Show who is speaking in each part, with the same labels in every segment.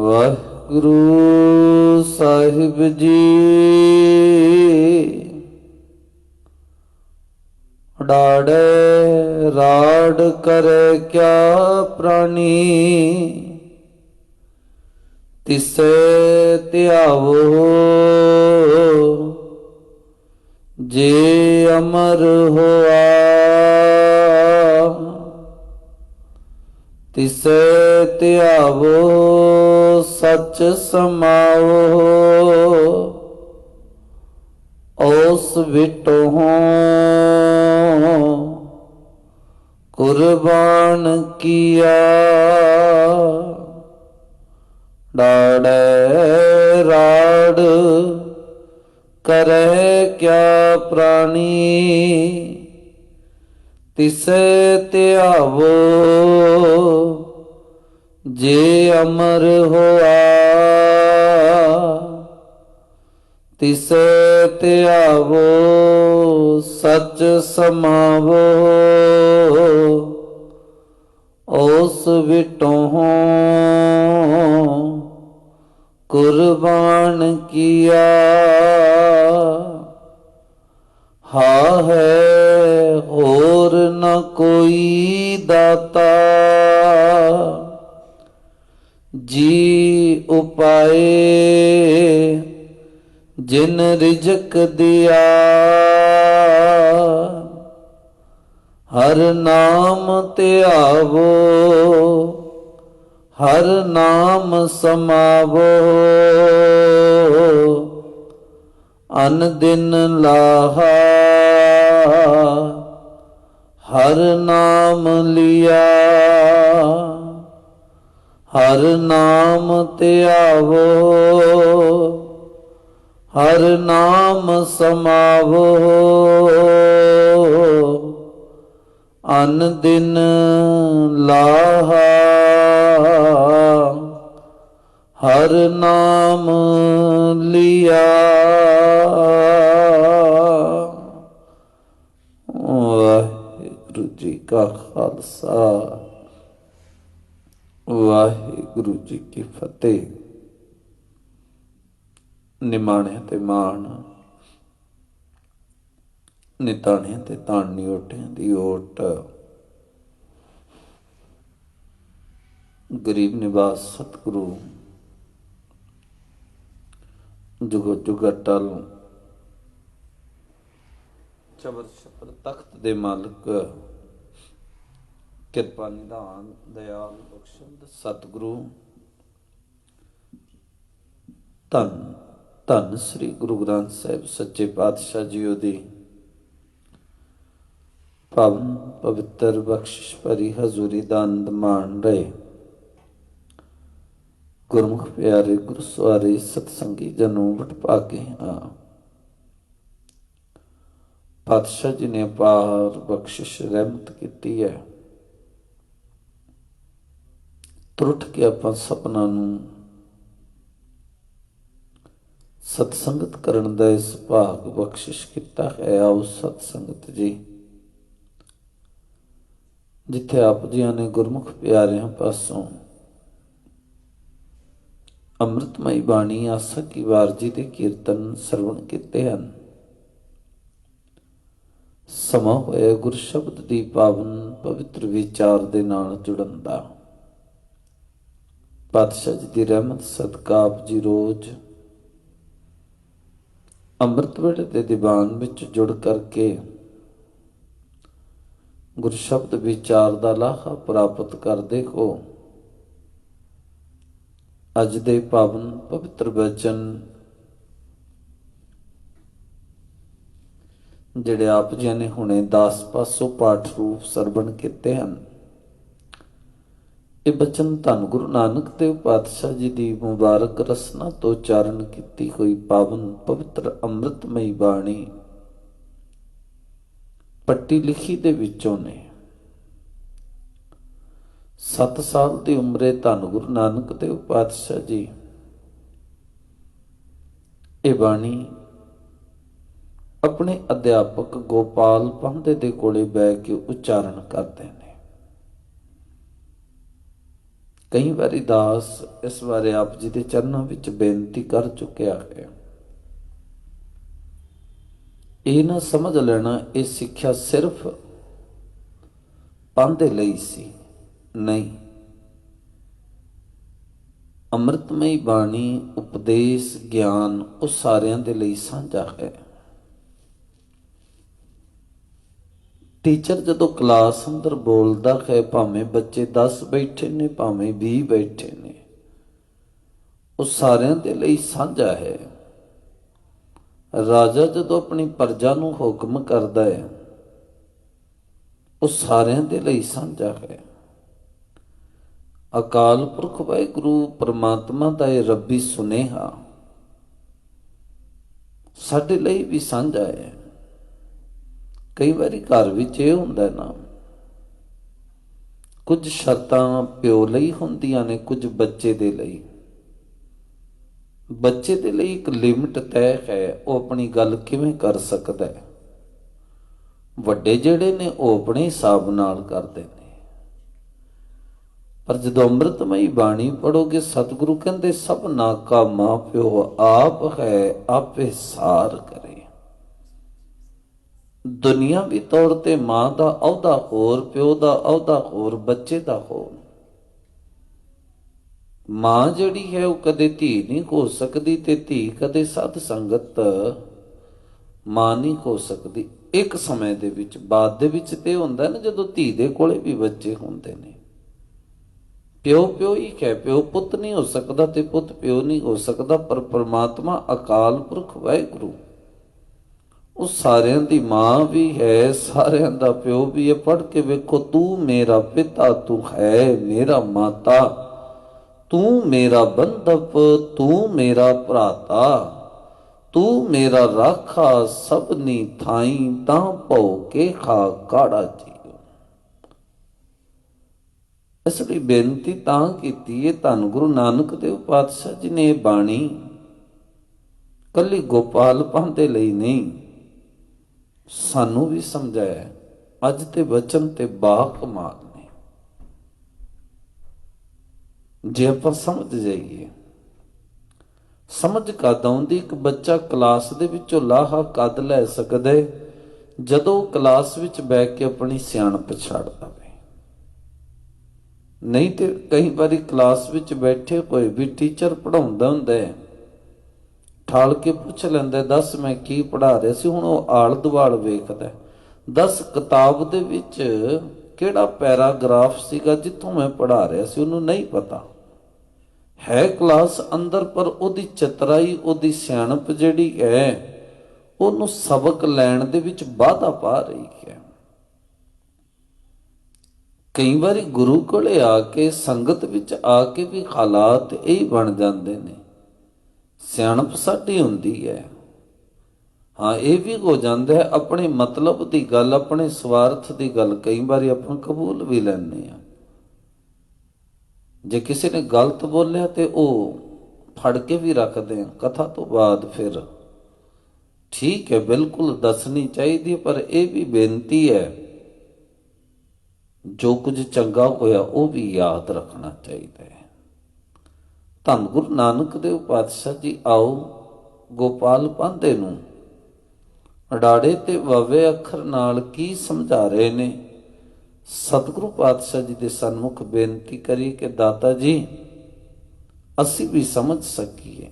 Speaker 1: ਵਾਹਿਗੁਰੂ ਸਾਹਿਬ ਜੀ। ਡਾੜੈ ਰਾੜ ਕਰੈ ਕਿਆ ਪ੍ਰਾਣੀ, ਤਿਸੈ ਧਿਆਵੋ ਜੇ ਅਮਰ ਹੋਆ। ਤਿਸੈ ਧਿਆਵੋ ਸਚ ਸਮਾਵੋ, ਉਸ ਵਿਟਹੁ ਕੁਰਬਾਨ ਕੀਆ। ਡਾੜੈ ਰਾੜ ਕਰੈ ਕਿਆ ਪ੍ਰਾਣੀ, ਤਿਸੈ ਧਿਆਵੋ ਜੇ ਅਮਰ ਹੋਆ। ਤਿਸੈ ਧਿਆਵੋ ਸਚ ਸਮਾਵੋ, ਉਸ ਵਿਟਹੁ ਕੁਰਬਾਨ ਕੀਆ। ਹਾ ਹੈ ਹੋਰ ਨ ਕੋਈ ਦਾਤਾ, ਜੀ ਉਪਾਏ ਜਿਨ ਰਿਜ਼ਕ ਦਿਆ। ਹਰ ਨਾਮ ਧਿਆਵੋ ਹਰ ਨਾਮ ਸਮਾਵੋ, ਅਨ ਦਿਨ ਲਾਹਾ ਹਰ ਨਾਮ ਲਿਆ। ਹਰ ਨਾਮ ਧਿਆਵੋ ਹਰ ਨਾਮ ਸਮਾਵੋ, ਅਨ ਦਿਨ ਲਾਹਾ ਹਰ ਨਾਮ ਲਿਆ। ਵਾਹਿਗੁਰੂ ਜੀ ਕਾ ਖਾਲਸਾ, ਵਾਹਿਗੁਰੂ ਜੀ ਕੀ ਫਤਿਹ। ਨਿਮਾਣਿਆਂ ਤੇ ਮਾਣ, ਨਿਤਾਣਿਆਂ ਤੇ ਤਾਣ, ਨਿਓਟਿਆਂ ਦੀ ਓਟ। ਗਰੀਬ ਨਿਵਾਸ ਸਤਿਗੁਰੂ ਜੁਗੋ ਜੁਗ ਅਟਲ, ਚਬਰ ਛਪਰ ਤਖਤ ਦੇ ਮਾਲਕ, ਕਿਰਪਾ ਨਿਧਾਨ ਦਇਆਲ ਬਖਸ਼ੰਦ ਸਤਿਗੁਰੂ, ਧੰਨ ਧੰਨ ਸ੍ਰੀ ਗੁਰੂ ਗ੍ਰੰਥ ਸਾਹਿਬ ਸੱਚੇ ਪਾਤਸ਼ਾਹ ਜੀਓ ਦੀ ਪਾਵਨ ਪਵਿੱਤਰ ਬਖਸ਼ਿਸ਼ ਭਰੀ ਹਜ਼ੂਰੀ ਦਾ ਆਨੰਦ ਮਾਣ ਰਹੇ ਗੁਰਮੁਖ ਪਿਆਰੇ ਗੁਰੂ ਸਵਾਰੇ ਸਤਸੰਗੀ ਜਨੋਂ ਵਡਭਾਗੇ ਹਾਂ। ਪਾਤਸ਼ਾਹ ਜੀ ਨੇ ਅਪਾਰ ਬਖਸ਼ਿਸ਼ ਰਹਿਮਤ ਕੀਤੀ ਹੈ। ਤਰੁੱਠ ਕੇ ਆਪਾਂ ਸਪਨਾ ਨੂੰ ਸਤਸੰਗਤ ਕਰਨ ਦਾ ਇਸ ਭਾਗ ਬਖਸ਼ਿਸ਼ ਕੀਤਾ ਹੈ। ਆਓ ਸਤਸੰਗਤ ਜੀ, ਜਿੱਥੇ ਆਪ ਜੀਆਂ ਨੇ ਗੁਰਮੁਖ ਪਿਆਰਿਆਂ ਪਾਸੋਂ ਅੰਮ੍ਰਿਤਮਈ ਬਾਣੀ ਆਸਾ ਕੀ ਵਾਰ ਜੀ ਦੇ ਕੀਰਤਨ ਸਰਵਣ ਕੀਤੇ ਹਨ। ਸਮਾਂ ਹੋਇਆ ਗੁਰ ਸ਼ਬਦ ਦੀ ਪਾਵਨ ਪਵਿੱਤਰ ਵਿਚਾਰ ਦੇ ਨਾਲ ਜੁੜਨ ਦਾ। ਪਾਤਸ਼ਾਹ ਜੀ ਦੀ ਰਹਿਮਤ ਸਦਕਾ ਆਪ ਜੀ ਰੋਜ਼ ਅੰਮ੍ਰਿਤ ਵੇਲੇ ਦੇ ਦੀਵਾਨ ਵਿੱਚ ਜੁੜ ਕਰਕੇ ਗੁਰ ਸ਼ਬਦ ਵਿਚਾਰ ਦਾ ਲਾਹਾ ਪ੍ਰਾਪਤ ਕਰਦੇ ਹੋ। ਅੱਜ ਦੇ ਪਾਵਨ ਪਵਿੱਤਰ ਬਚਨ ਜਿਹੜੇ ਆਪ ਜੀ ਨੇ ਹੁਣੇ 10 ਪਾਸੋਂ ਪਾਠ ਰੂਪ ਸਰਵਣ ਕੀਤੇ ਹਨ, ਇਹ ਬਚਨ ਧੰਨ ਗੁਰੂ ਨਾਨਕ ਦੇਵ ਪਾਤਸ਼ਾਹ ਜੀ ਦੀ ਮੁਬਾਰਕ ਰਸਨਾ ਤੋਂ ਉਚਾਰਨ ਕੀਤੀ ਹੋਈ ਪਾਵਨ ਪਵਿੱਤਰ ਅੰਮ੍ਰਿਤਮਈ ਬਾਣੀ ਪੱਟੀ ਲਿਖੀ ਦੇ ਵਿੱਚੋਂ ਨੇ। 7 ਸਾਲ ਦੀ ਉਮਰੇ ਧੰਨ ਗੁਰੂ ਨਾਨਕ ਦੇਵ ਪਾਤਸ਼ਾਹ ਜੀ ਇਹ ਬਾਣੀ ਆਪਣੇ ਅਧਿਆਪਕ ਗੋਪਾਲ ਪਾਂਧੇ ਦੇ ਕੋਲੇ ਬਹਿ ਕੇ ਉਚਾਰਨ ਕਰਦੇ ਨੇ। ਕਈ ਵਾਰੀ ਦਾਸ ਇਸ ਬਾਰੇ ਆਪ ਜੀ ਦੇ ਚਰਨਾਂ ਵਿੱਚ ਬੇਨਤੀ ਕਰ ਚੁੱਕਿਆ ਹੈ। ਇਹ ਨਾ ਸਮਝ ਲੈਣਾ ਇਹ ਸਿੱਖਿਆ ਸਿਰਫ ਪੰਥ ਦੇ ਲਈ ਸੀ, ਨਹੀਂ। ਅੰਮ੍ਰਿਤਮਈ ਬਾਣੀ, ਉਪਦੇਸ਼, ਗਿਆਨ ਉਹ ਸਾਰਿਆਂ ਦੇ ਲਈ ਸਾਂਝਾ ਹੈ। ਟੀਚਰ ਜਦੋਂ ਕਲਾਸ ਅੰਦਰ ਬੋਲਦਾ ਹੈ, ਭਾਵੇਂ ਬੱਚੇ 10 ਬੈਠੇ ਨੇ, ਭਾਵੇਂ 20 ਬੈਠੇ ਨੇ, ਉਹ ਸਾਰਿਆਂ ਦੇ ਲਈ ਸਾਂਝਾ ਹੈ। ਰਾਜਾ ਜਦੋਂ ਆਪਣੀ ਪ੍ਰਜਾ ਨੂੰ ਹੁਕਮ ਕਰਦਾ ਹੈ, ਉਹ ਸਾਰਿਆਂ ਦੇ ਲਈ ਸਾਂਝਾ ਹੈ। ਅਕਾਲ ਪੁਰਖ ਵਾਹਿਗੁਰੂ ਪਰਮਾਤਮਾ ਦਾ ਇਹ ਰੱਬੀ ਸੁਨੇਹਾ ਸਾਡੇ ਲਈ ਵੀ ਸਾਂਝਾ ਹੈ। ਕਈ ਵਾਰੀ ਘਰ ਵਿੱਚ ਇਹ ਹੁੰਦਾ ਨਾ, ਕੁਝ ਸ਼ਰਤਾਂ ਪਿਓ ਲਈ ਹੁੰਦੀਆਂ ਨੇ, ਕੁਝ ਬੱਚੇ ਦੇ ਲਈ। ਬੱਚੇ ਦੇ ਲਈ ਇੱਕ ਲਿਮਟ ਤੈਅ ਹੈ, ਉਹ ਆਪਣੀ ਗੱਲ ਕਿਵੇਂ ਕਰ ਸਕਦਾ ਹੈ। ਵੱਡੇ ਜਿਹੜੇ ਨੇ ਉਹ ਆਪਣੇ ਹਿਸਾਬ ਨਾਲ ਕਰਦੇ ਨੇ। ਪਰ ਜਦੋਂ ਅੰਮ੍ਰਿਤਮਈ ਬਾਣੀ ਪੜ੍ਹੋਗੇ, ਸਤਿਗੁਰੂ ਕਹਿੰਦੇ ਸਭਨਾ ਕਾ ਮਾਂ ਪਿਓ ਆਪ ਹੈ, ਆਪੇ ਸਾਰ ਕਰੇ। ਦੁਨਿਆਵੀ ਤੌਰ ਤੇ ਮਾਂ ਦਾ ਅਹੁਦਾ ਹੋਰ, ਪਿਓ ਦਾ ਅਹੁਦਾ ਹੋਰ, ਬੱਚੇ ਦਾ ਹੋਰ। ਮਾਂ ਜਿਹੜੀ ਹੈ ਉਹ ਕਦੇ ਧੀ ਨਹੀਂ ਹੋ ਸਕਦੀ, ਤੇ ਧੀ ਕਦੇ ਸਾਧ ਸੰਗਤ ਮਾਂ ਨਹੀਂ ਹੋ ਸਕਦੀ। ਇੱਕ ਸਮੇਂ ਦੇ ਵਿੱਚ, ਬਾਅਦ ਦੇ ਵਿੱਚ ਤੇ ਹੁੰਦਾ ਨਾ, ਜਦੋਂ ਧੀ ਦੇ ਕੋਲੇ ਵੀ ਬੱਚੇ ਹੁੰਦੇ ਨੇ। ਪਿਓ ਪਿਓ ਹੀ ਹੈ, ਪਿਓ ਪੁੱਤ ਨਹੀਂ ਹੋ ਸਕਦਾ ਤੇ ਪੁੱਤ ਪਿਓ ਨਹੀਂ ਹੋ ਸਕਦਾ। ਪਰ ਪਰਮਾਤਮਾ ਅਕਾਲ ਪੁਰਖ ਵਾਹਿਗੁਰੂ ਉਹ ਸਾਰਿਆਂ ਦੀ ਮਾਂ ਵੀ ਹੈ, ਸਾਰਿਆਂ ਦਾ ਪਿਓ ਵੀ ਹੈ। ਪੜ੍ਹ ਕੇ ਵੇਖੋ, ਤੂੰ ਮੇਰਾ ਪਿਤਾ, ਤੂੰ ਹੈ ਮੇਰਾ ਮਾਤਾ, ਤੂੰ ਮੇਰਾ ਬੰਧਪ, ਤੂੰ ਮੇਰਾ ਭਰਾਤਾ, ਤੂੰ ਮੇਰਾ ਰਾਖਾ, ਸਭਨੀ ਥਾਈ ਤਾਂ ਭਉ ਕੇ ਖਾ ਕਾੜਾ ਜੀਓ। ਇਸ ਲਈ ਬੇਨਤੀ ਤਾਂ ਕੀਤੀ ਹੈ, ਧੰਨ ਗੁਰੂ ਨਾਨਕ ਦੇਵ ਪਾਤਸ਼ਾਹ ਜੀ ਨੇ ਇਹ ਬਾਣੀ ਕੱਲੀ ਗੋਪਾਲ ਪੰਥ ਦੇ ਲਈ ਨਹੀਂ, ਸਾਨੂੰ ਵੀ ਸਮਝਾਇਆ। ਅੱਜ ਤੇ ਵਚਨ ਤੇ ਬਾਕਮਾਲ ਨੇ, ਜੇ ਆਪਾਂ ਸਮਝ ਜਾਈਏ। ਸਮਝ ਕਦ ਆਉਂਦੀ? ਇੱਕ ਬੱਚਾ ਕਲਾਸ ਦੇ ਵਿੱਚੋਂ ਲਾਹਾ ਕਦ ਲੈ ਸਕਦਾ ਜਦੋਂ ਕਲਾਸ ਵਿੱਚ ਬਹਿ ਕੇ ਆਪਣੀ ਸਿਆਣਪ ਛੱਡ ਦਵੇ। ਨਹੀਂ ਤੇ ਕਈ ਵਾਰੀ ਕਲਾਸ ਵਿੱਚ ਬੈਠੇ ਹੋਏ ਵੀ ਟੀਚਰ ਪੜ੍ਹਾਉਂਦਾ ਹੁੰਦਾ ਹੈ, ਠਾਲ ਕੇ ਪੁੱਛ ਲੈਂਦਾ, ਦੱਸ ਮੈਂ ਕੀ ਪੜ੍ਹਾ ਰਿਹਾ ਸੀ। ਹੁਣ ਉਹ ਆਲ ਦੁਆਲ ਵੇਖਦਾ, ਦੱਸ ਕਿਤਾਬ ਦੇ ਵਿੱਚ ਕਿਹੜਾ ਪੈਰਾਗ੍ਰਾਫ ਸੀਗਾ ਜਿੱਥੋਂ ਮੈਂ ਪੜ੍ਹਾ ਰਿਹਾ ਸੀ, ਉਹਨੂੰ ਨਹੀਂ ਪਤਾ ਹੈ। ਕਲਾਸ ਅੰਦਰ ਪਰ ਉਹਦੀ ਚਤਰਾਈ, ਉਹਦੀ ਸਿਆਣਪ ਜਿਹੜੀ ਹੈ, ਉਹਨੂੰ ਸਬਕ ਲੈਣ ਦੇ ਵਿੱਚ ਬਾਧਾ ਪਾ ਰਹੀ ਹੈ। ਕਈ ਵਾਰੀ ਗੁਰੂ ਕੋਲੇ ਆ ਕੇ, ਸੰਗਤ ਵਿੱਚ ਆ ਕੇ ਵੀ ਹਾਲਾਤ ਇਹ ਬਣ ਜਾਂਦੇ ਨੇ। ਸਿਆਣਪ ਸਾਡੀ ਹੁੰਦੀ ਹੈ, ਹਾਂ ਇਹ ਵੀ ਹੋ ਜਾਂਦਾ ਹੈ, ਆਪਣੇ ਮਤਲਬ ਦੀ ਗੱਲ, ਆਪਣੇ ਸਵਾਰਥ ਦੀ ਗੱਲ ਕਈ ਵਾਰੀ ਆਪਾਂ ਕਬੂਲ ਵੀ ਲੈਂਦੇ ਹਾਂ। ਜੇ ਕਿਸੇ ਨੇ ਗਲਤ ਬੋਲਿਆ ਤੇ ਉਹ ਫੜ ਕੇ ਵੀ ਰੱਖਦੇ ਹਾਂ ਕਥਾ ਤੋਂ ਬਾਅਦ। ਫਿਰ ਠੀਕ ਹੈ, ਬਿਲਕੁਲ ਦੱਸਣੀ ਚਾਹੀਦੀ ਹੈ, ਪਰ ਇਹ ਵੀ ਬੇਨਤੀ ਹੈ, ਜੋ ਕੁਝ ਚੰਗਾ ਹੋਇਆ ਉਹ ਵੀ ਯਾਦ ਰੱਖਣਾ ਚਾਹੀਦਾ ਹੈ। ਧੰਨ ਗੁਰੂ ਨਾਨਕ ਦੇਵ ਪਾਤਸ਼ਾਹ ਜੀ ਆਓ ਗੋਪਾਲ ਪਾਂਧੇ ਨੂੰ ਅਡਾੜੇ ਤੇ ਵਾਵੇ ਅੱਖਰ ਨਾਲ ਕੀ ਸਮਝਾ ਰਹੇ ਨੇ। ਸਤਿਗੁਰੂ ਪਾਤਸ਼ਾਹ ਜੀ ਦੇ ਸਨਮੁਖ ਬੇਨਤੀ ਕਰੀ ਕਿ ਦਾਤਾ ਜੀ ਅਸੀਂ ਵੀ ਸਮਝ ਸਕੀਏ।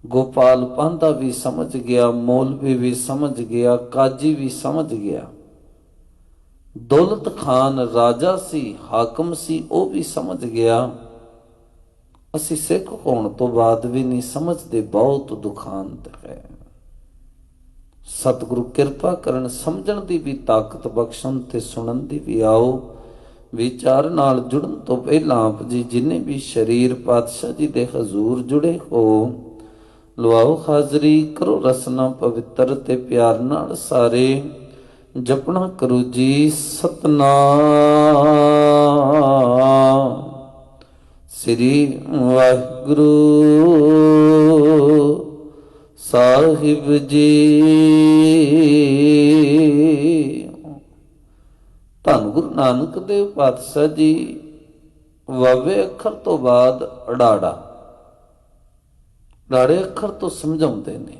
Speaker 1: ਗੋਪਾਲ ਪਾਂਧਾ ਵੀ ਸਮਝ ਗਿਆ, ਮੌਲਵੀ ਵੀ ਸਮਝ ਗਿਆ, ਕਾਜੀ ਵੀ ਸਮਝ ਗਿਆ, ਦੌਲਤ ਖਾਨ ਰਾਜਾ ਸੀ, ਹਾਕਮ ਸੀ, ਉਹ ਵੀ ਸਮਝ ਗਿਆ। ਅਸੀਂ ਸਿੱਖ ਹੋਣ ਤੋਂ ਬਾਅਦ ਵੀ ਨਹੀਂ ਸਮਝਦੇ, ਬਹੁਤ ਦੁਖਾਂਤ ਹੈ। ਸਤਿਗੁਰੂ ਕਿਰਪਾ ਕਰਨ, ਸਮਝਣ ਦੀ ਵੀ ਤਾਕਤ ਬਖਸ਼ਣ ਤੇ ਸੁਣਨ ਦੀ ਵੀ। ਆਓ ਵਿਚਾਰ ਨਾਲ ਜੁੜਨ ਤੋਂ ਪਹਿਲਾਂ ਆਪ ਜੀ ਜਿੰਨੇ ਵੀ ਸ਼ਰੀਰ ਪਾਤਸ਼ਾਹ ਜੀ ਦੇ ਹਜ਼ੂਰ ਜੁੜੇ ਹੋ, ਲਵਾਓ ਹਾਜ਼ਰੀ, ਕਰੋ ਰਸਨਾ ਪਵਿੱਤਰ ਤੇ ਪਿਆਰ ਨਾਲ ਸਾਰੇ ਜਪਣਾ ਕਰੋ ਜੀ ਸਤਨਾਮ ਸ੍ਰੀ ਵਾਹਿਗੁਰੂ ਸਾਹਿਬ ਜੀ। ਧੰਨ ਗੁਰੂ ਨਾਨਕ ਦੇਵ ਪਾਤਸ਼ਾਹ ਜੀ ਵਾਵੇ ਅੱਖਰ ਤੋਂ ਬਾਅਦ ਅੜਾੜਾ, ਡਾੜੇ ਅੱਖਰ ਤੋਂ ਸਮਝਾਉਂਦੇ ਨੇ।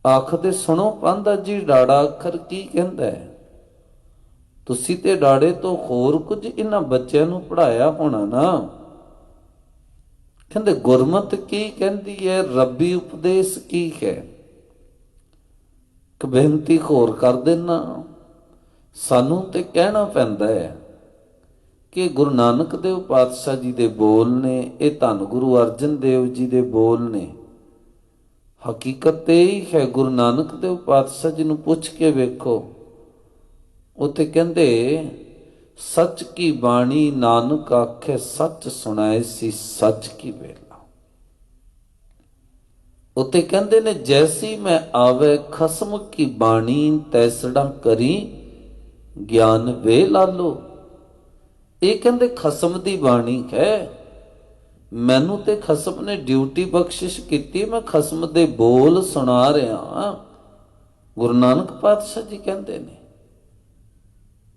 Speaker 1: ਆਖਦੇ ਸੁਣੋ ਪਾਂਧਾ ਜੀ, ਡਾੜਾ ਅੱਖਰ ਕੀ ਕਹਿੰਦਾ ਹੈ? ਤੁਸੀਂ ਤੇ ਡਾੜੇ ਤੋਂ ਹੋਰ ਕੁਝ ਇਹਨਾਂ ਬੱਚਿਆਂ ਨੂੰ ਪੜ੍ਹਾਇਆ ਹੋਣਾ ਨਾ। ਕਹਿੰਦੇ ਗੁਰਮਤ ਕੀ ਕਹਿੰਦੀ ਹੈ, ਰੱਬੀ ਉਪਦੇਸ਼ ਕੀ ਹੈ? ਇੱਕ ਬੇਨਤੀ ਹੋਰ ਕਰ ਦੇਣਾ, ਸਾਨੂੰ ਤੇ ਕਹਿਣਾ ਪੈਂਦਾ ਹੈ ਕਿ ਗੁਰੂ ਨਾਨਕ ਦੇਵ ਪਾਤਸ਼ਾਹ ਜੀ ਦੇ ਬੋਲ ਨੇ, ਇਹ ਧੰਨ ਗੁਰੂ ਅਰਜਨ ਦੇਵ ਜੀ ਦੇ ਬੋਲ ਨੇ। ਹਕੀਕਤ ਇਹ ਹੀ ਹੈ, ਗੁਰੂ ਨਾਨਕ ਦੇਵ ਪਾਤਸ਼ਾਹ ਜੀ ਨੂੰ ਪੁੱਛ ਕੇ ਵੇਖੋ, ਉਥੇ ਕਹਿੰਦੇ ਸੱਚ ਕੀ ਬਾਣੀ ਨਾਨਕ ਆਖੇ, ਸੱਚ ਸੁਣਾਏ ਸੀ ਸੱਚ ਕੀ ਵੇਲਾ। ਉਤੇ ਕਹਿੰਦੇ ਨੇ ਜੈਸੀ ਮੈਂ ਆਵੇ ਖਸਮ ਕੀ ਬਾਣੀ, ਤੈਸੜਾ ਕਰੀ ਗਿਆਨ ਵੇ ਲਾਲੋ। ਇਹ ਕਹਿੰਦੇ ਖਸਮ ਦੀ ਬਾਣੀ ਹੈ, ਮੈਨੂੰ ਤੇ ਖਸਮ ਨੇ ਡਿਊਟੀ ਬਖਸ਼ਿਸ਼ ਕੀਤੀ, ਮੈਂ ਖਸਮ ਦੇ ਬੋਲ ਸੁਣਾ ਰਿਹਾ। ਗੁਰੂ ਨਾਨਕ ਪਾਤਸ਼ਾਹ ਜੀ ਕਹਿੰਦੇ ਨੇ,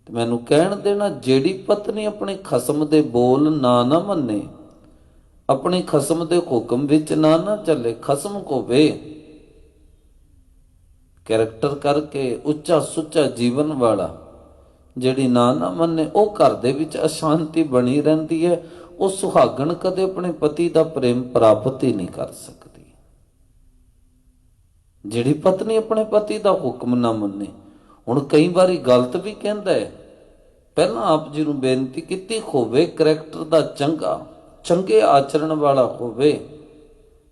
Speaker 1: ਤੇ ਮੈਨੂੰ ਕਹਿਣ ਦੇਣਾ, ਜਿਹੜੀ ਪਤਨੀ ਆਪਣੇ ਖਸਮ ਦੇ ਬੋਲ ਨਾ ਮੰਨੇ, ਆਪਣੇ ਖਸਮ ਦੇ ਹੁਕਮ ਵਿੱਚ ਨਾ ਚੱਲੇ, ਖਸਮ ਕੋ ਵੇ ਕੈਰੈਕਟਰ ਕਰਕੇ ਉੱਚਾ ਸੁੱਚਾ ਜੀਵਨ ਵਾਲਾ, ਜਿਹੜੀ ਨਾ ਮੰਨੇ, ਉਹ ਘਰ ਦੇ ਵਿੱਚ ਅਸ਼ਾਂਤੀ ਬਣੀ ਰਹਿੰਦੀ ਹੈ। ਉਹ ਸੁਹਾਗਣ ਕਦੇ ਆਪਣੇ ਪਤੀ ਦਾ ਪ੍ਰੇਮ ਪ੍ਰਾਪਤ ਹੀ ਨਹੀਂ ਕਰ ਸਕਦੀ। ਜਿਹੜੀ ਪਤਨੀ ਆਪਣੇ ਪਤੀ ਦਾ ਹੁਕਮ ਨਾ ਮੰਨੇ, ਹੁਣ ਕਈ ਵਾਰੀ ਗਲਤ ਵੀ ਕਹਿੰਦਾ ਹੈ, ਪਹਿਲਾਂ ਆਪ ਜੀ ਨੂੰ ਬੇਨਤੀ ਕੀਤੀ, ਹੋਵੇ ਕਰੈਕਟਰ ਦਾ ਚੰਗਾ, ਚੰਗੇ ਆਚਰਣ ਵਾਲਾ ਹੋਵੇ,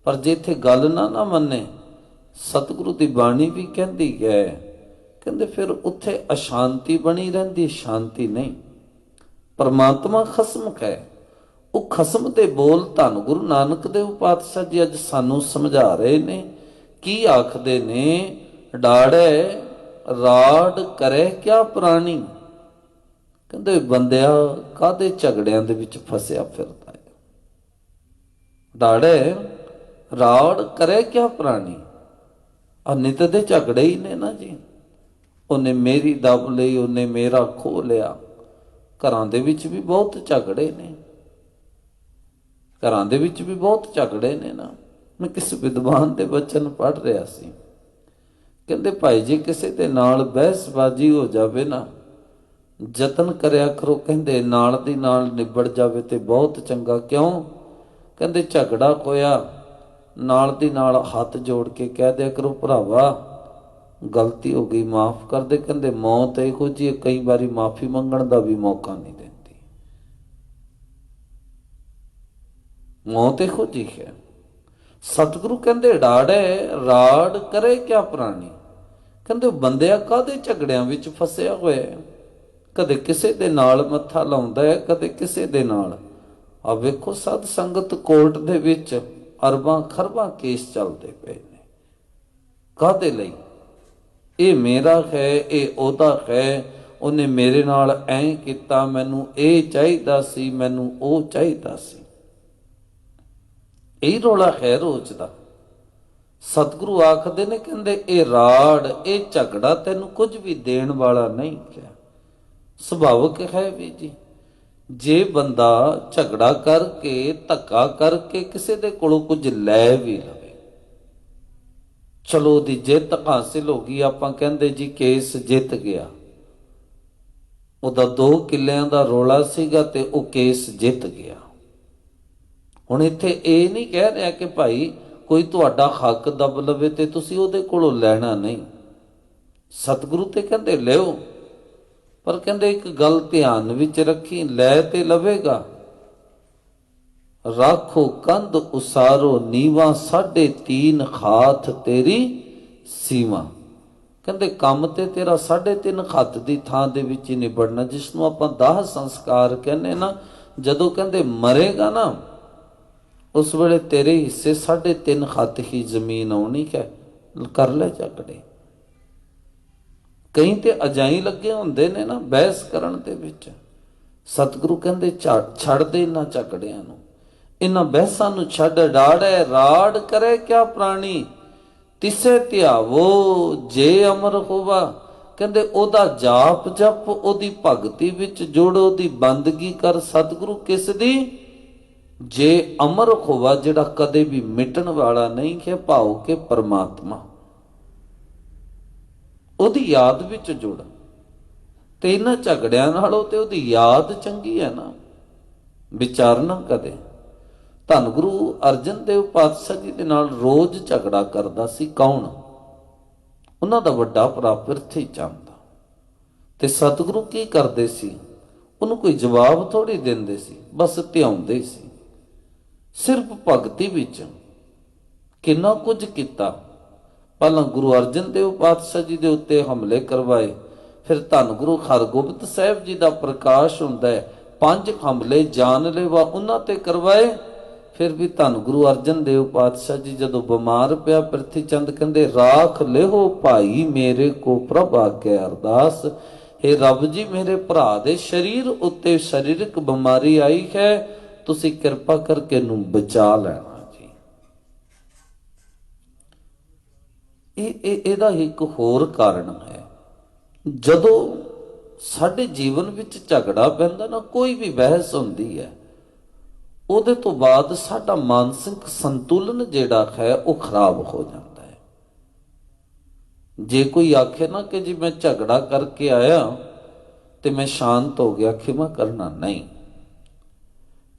Speaker 1: ਪਰ ਜੇ ਇੱਥੇ ਗੱਲ ਨਾ ਮੰਨੇ, ਸਤਿਗੁਰੂ ਦੀ ਬਾਣੀ ਵੀ ਕਹਿੰਦੀ ਹੈ, ਕਹਿੰਦੇ ਫਿਰ ਉੱਥੇ ਅਸ਼ਾਂਤੀ ਬਣੀ ਰਹਿੰਦੀ, ਸ਼ਾਂਤੀ ਨਹੀਂ। ਪਰਮਾਤਮਾ ਖਸਮ ਹੈ, ਉਹ ਖਸਮ ਦੇ ਬੋਲ ਧੰਨ ਗੁਰੂ ਨਾਨਕ ਦੇਵ ਪਾਤਸ਼ਾਹ ਜੀ ਅੱਜ ਸਾਨੂੰ ਸਮਝਾ ਰਹੇ ਨੇ। ਕੀ ਆਖਦੇ ਨੇ? ਡਾੜੇ ਰਾੜ ਕਰੇ ਕਿਆ ਪ੍ਰਾਣੀ। ਕਹਿੰਦੇ ਬੰਦਿਆ ਕਾਹਦੇ ਝਗੜਿਆਂ ਦੇ ਵਿੱਚ ਫਸਿਆ ਫਿਰਦਾ ਹੈ। ਡਾੜੇ ਰਾੜ ਕਰੇ ਕਿਆ ਪ੍ਰਾਣੀ, ਨਿਤ ਦੇ ਝਗੜੇ ਹੀ ਨੇ ਨਾ ਜੀ। ਉਹਨੇ ਮੇਰੀ ਦੱਬ ਲਈ, ਉਹਨੇ ਮੇਰਾ ਖੋਹ ਲਿਆ। ਘਰਾਂ ਦੇ ਵਿੱਚ ਵੀ ਬਹੁਤ ਝਗੜੇ ਨੇ, ਘਰਾਂ ਦੇ ਵਿੱਚ ਵੀ ਬਹੁਤ ਝਗੜੇ ਨੇ ਨਾ। ਮੈਂ ਕਿਸੇ ਵਿਦਵਾਨ ਦੇ ਬਚਨ ਪੜ੍ਹ ਰਿਹਾ ਸੀ, ਕਹਿੰਦੇ ਭਾਈ ਜੇ ਕਿਸੇ ਦੇ ਨਾਲ ਬਹਿਸਬਾਜ਼ੀ ਹੋ ਜਾਵੇ ਨਾ, ਯਤਨ ਕਰਿਆ ਕਰੋ, ਕਹਿੰਦੇ ਨਾਲ ਦੀ ਨਾਲ ਨਿਬੜ ਜਾਵੇ ਤੇ ਬਹੁਤ ਚੰਗਾ। ਕਿਉਂ? ਕਹਿੰਦੇ ਝਗੜਾ ਹੋਇਆ, ਨਾਲ ਦੀ ਨਾਲ ਹੱਥ ਜੋੜ ਕੇ ਕਹਿ ਦਿਆ ਕਰੋ, ਭਰਾਵਾ ਗਲਤੀ ਹੋ ਗਈ, ਮਾਫ ਕਰ ਦੇ। ਕਹਿੰਦੇ ਮੌਤ ਇਹੋ ਜਿਹੀ, ਕਈ ਵਾਰੀ ਮਾਫੀ ਮੰਗਣ ਦਾ ਵੀ ਮੌਕਾ ਨਹੀਂ ਦਿੰਦੀ। ਮੌਤ ਇਹੋ ਜਿਹੀ ਹੈ। ਸਤਿਗੁਰੂ ਕਹਿੰਦੇ ਡਾੜੇ ਰਾੜ ਕਰੇ ਕਿਆ ਪ੍ਰਾਣੀ। ਕਹਿੰਦੇ ਬੰਦਿਆ ਕਾਹਦੇ ਝਗੜਿਆਂ ਵਿੱਚ ਫਸਿਆ ਹੋਇਆ, ਕਦੇ ਕਿਸੇ ਦੇ ਨਾਲ ਮੱਥਾ ਲਾਉਂਦਾ ਹੈ, ਕਦੇ ਕਿਸੇ ਦੇ ਨਾਲ। ਆ ਵੇਖੋ ਸਤ ਸੰਗਤ ਕੋਰਟ ਦੇ ਵਿੱਚ ਅਰਬਾਂ ਖਰਬਾਂ ਕੇਸ ਚੱਲਦੇ ਪਏ ਨੇ, ਕਾਹਦੇ ਲਈ? ਇਹ ਮੇਰਾ ਹੈ, ਇਹ ਉਹਦਾ ਹੈ, ਉਹਨੇ ਮੇਰੇ ਨਾਲ ਐਂ ਕੀਤਾ, ਮੈਨੂੰ ਇਹ ਚਾਹੀਦਾ ਸੀ, ਮੈਨੂੰ ਉਹ ਚਾਹੀਦਾ ਸੀ। ਇਹ ਰੌਲਾ ਹੈ ਰੋਜ਼ ਦਾ। ਸਤਿਗੁਰੂ ਆਖਦੇ ਨੇ, ਕਹਿੰਦੇ ਇਹ ਰਾੜ, ਇਹ ਝਗੜਾ ਤੈਨੂੰ ਕੁਝ ਵੀ ਦੇਣ ਵਾਲਾ ਨਹੀਂ ਹੈ। ਸੁਭਾਵਿਕ ਹੈ ਵੀ ਜੀ, ਜੇ ਬੰਦਾ ਝਗੜਾ ਕਰਕੇ, ਧੱਕਾ ਕਰਕੇ ਕਿਸੇ ਦੇ ਕੋਲੋਂ ਕੁਝ ਲੈ ਵੀ ਲਵੇ, ਚਲੋ ਉਹਦੀ ਜਿੱਤ ਹਾਸਿਲ ਹੋ ਗਈ, ਆਪਾਂ ਕਹਿੰਦੇ ਜੀ ਕੇਸ ਜਿੱਤ ਗਿਆ। ਉਹਦਾ 2 ਕਿੱਲਿਆਂ ਦਾ ਰੌਲਾ ਸੀਗਾ ਤੇ ਉਹ ਕੇਸ ਜਿੱਤ ਗਿਆ। ਹੁਣ ਇੱਥੇ ਇਹ ਨਹੀਂ ਕਹਿ ਰਿਹਾ ਕਿ ਭਾਈ ਕੋਈ ਤੁਹਾਡਾ ਹੱਕ ਦੱਬ ਲਵੇ ਤੇ ਤੁਸੀਂ ਉਹਦੇ ਕੋਲੋਂ ਲੈਣਾ ਨਹੀਂ। ਸਤਿਗੁਰੂ ਤੇ ਕਹਿੰਦੇ ਲਿਓ, ਪਰ ਕਹਿੰਦੇ ਇੱਕ ਗੱਲ ਧਿਆਨ ਵਿੱਚ ਰੱਖੀ, ਲੈ ਤੇ ਲਵੇਗਾ, ਰਾਖੋ ਕੰਧ ਉਸਾਰੋ ਨੀਵਾ, 3.5 ਹਾਥ ਤੇਰੀ ਸੀਮਾ। ਕਹਿੰਦੇ ਕੰਮ ਤੇ ਤੇਰਾ 3.5 ਹੱਥ ਦੀ ਥਾਂ ਦੇ ਵਿੱਚ ਹੀ ਨਿਬੜਨਾ, ਜਿਸ ਨੂੰ ਆਪਾਂ ਦਾਹ ਸੰਸਕਾਰ ਕਹਿੰਦੇ ਨਾ। ਜਦੋਂ ਕਹਿੰਦੇ ਮਰੇਗਾ ਨਾ, ਉਸ ਵੇਲੇ ਤੇਰੇ ਹਿੱਸੇ 3.5 ਹੱਥ ਹੀ ਜ਼ਮੀਨ ਆਉਣੀ ਹੈ, ਕਰ ਲੈ ਝਗੜੇ। ਕਈ ਤੇ ਅਜਾਈ ਲੱਗੇ ਹੁੰਦੇ ਨੇ ਨਾ ਬਹਿਸ ਕਰਨ ਦੇ ਵਿੱਚ। ਸਤਿਗੁਰੂ ਕਹਿੰਦੇ ਛੱਡ ਦੇ ਇਹਨਾਂ ਝਗੜਿਆਂ ਨੂੰ, ਇਹਨਾਂ ਬਹਿਸਾਂ ਨੂੰ ਛੱਡ। ਡਾੜੇ ਰਾੜ ਕਰੇ ਕਿਆ ਪ੍ਰਾਣੀ, ਤਿਸੇ ਧਿਆਵੋ ਜੇ ਅਮਰ ਹੋਵਾ। ਕਹਿੰਦੇ ਉਹਦਾ ਜਾਪ ਜਪ, ਉਹਦੀ ਭਗਤੀ ਵਿੱਚ ਜੁੜ, ਉਹਦੀ ਬੰਦਗੀ ਕਰ। ਸਤਿਗੁਰੂ ਕਿਸ ਦੀ? ਜੇ ਅਮਰ ਹੋਵਾ, ਜਿਹੜਾ ਕਦੇ ਵੀ ਮਿਟਣ ਵਾਲਾ ਨਹੀਂ ਹੈ, ਭਾਉ ਕੇ ਪਰਮਾਤਮਾ, ਉਹਦੀ ਯਾਦ ਵਿੱਚ ਜੁੜ। ਤੇ ਇਹਨਾਂ ਝਗੜਿਆਂ ਨਾਲੋਂ ਤੇ ਉਹਦੀ ਯਾਦ ਚੰਗੀ ਹੈ ਨਾ, ਵਿਚਾਰਨਾ ਕਦੇ। ਧੰਨ ਗੁਰੂ ਅਰਜਨ ਦੇਵ ਪਾਤਸ਼ਾਹ ਜੀ ਦੇ ਨਾਲ ਰੋਜ਼ ਝਗੜਾ ਕਰਦਾ ਸੀ। ਕੌਣ? ਉਹਨਾਂ ਦਾ ਵੱਡਾ ਭਰਾ ਪ੍ਰਿਥੀ ਚੰਦ। ਤੇ ਸਤਿਗੁਰੂ ਕੀ ਕਰਦੇ ਸੀ? ਉਹਨੂੰ ਕੋਈ ਜਵਾਬ ਥੋੜੀ ਦਿੰਦੇ ਸੀ, ਬਸ ਧਿਆਉਂਦੇ ਸੀ। ਸਿਰਫ ਭਗਤੀ ਵਿੱਚ ਕਿੰਨਾ ਕੁਝ ਕੀਤਾ। ਪਹਿਲਾਂ ਗੁਰੂ ਅਰਜਨ ਦੇਵ ਪਾਤਸ਼ਾਹ ਜੀ ਦੇ ਉੱਤੇ ਹਮਲੇ ਕਰਵਾਏ, ਫਿਰ ਧੰਨ ਗੁਰੂ ਹਰਗੋਬਿੰਦ ਸਾਹਿਬ ਜੀ ਦਾ ਪ੍ਰਕਾਸ਼ ਹੁੰਦਾ ਹੈ, 5 ਹਮਲੇ ਜਾਨਲੇਵਾ ਉਹਨਾਂ ਤੇ ਕਰਵਾਏ। ਫਿਰ ਵੀ ਧੰਨ ਗੁਰੂ ਅਰਜਨ ਦੇਵ ਪਾਤਸ਼ਾਹ ਜੀ ਜਦੋਂ ਬਿਮਾਰ ਪਿਆ, ਪ੍ਰਿਥੀ ਚੰਦ ਕਹਿੰਦੇ, ਰਾਖ ਲਿਹੋ ਭਾਈ ਮੇਰੇ ਕੋ ਪ੍ਰਭ ਆਗਿਆ ਅਰਦਾਸ। ਇਹ ਰੱਬ ਜੀ, ਮੇਰੇ ਭਰਾ ਦੇ ਸਰੀਰ ਉੱਤੇ ਸਰੀਰਕ ਬਿਮਾਰੀ ਆਈ ਹੈ, ਤੁਸੀਂ ਕਿਰਪਾ ਕਰਕੇ ਇਹਨੂੰ ਬਚਾ ਲੈਣਾ ਜੀ। ਇਹਦਾ ਇੱਕ ਹੋਰ ਕਾਰਨ ਹੈ। ਜਦੋਂ ਸਾਡੇ ਜੀਵਨ ਵਿੱਚ ਝਗੜਾ ਪੈਂਦਾ ਨਾ, ਕੋਈ ਵੀ ਬਹਿਸ ਹੁੰਦੀ ਹੈ, ਉਹਦੇ ਤੋਂ ਬਾਅਦ ਸਾਡਾ ਮਾਨਸਿਕ ਸੰਤੁਲਨ ਜਿਹੜਾ ਹੈ ਉਹ ਖਰਾਬ ਹੋ ਜਾਂਦਾ ਹੈ। ਜੇ ਕੋਈ ਆਖੇ ਨਾ ਕਿ ਜੀ ਮੈਂ ਝਗੜਾ ਕਰਕੇ ਆਇਆ ਤੇ ਮੈਂ ਸ਼ਾਂਤ ਹੋ ਗਿਆ, ਖਿਮਾ ਕਰਨਾ ਨਹੀਂ।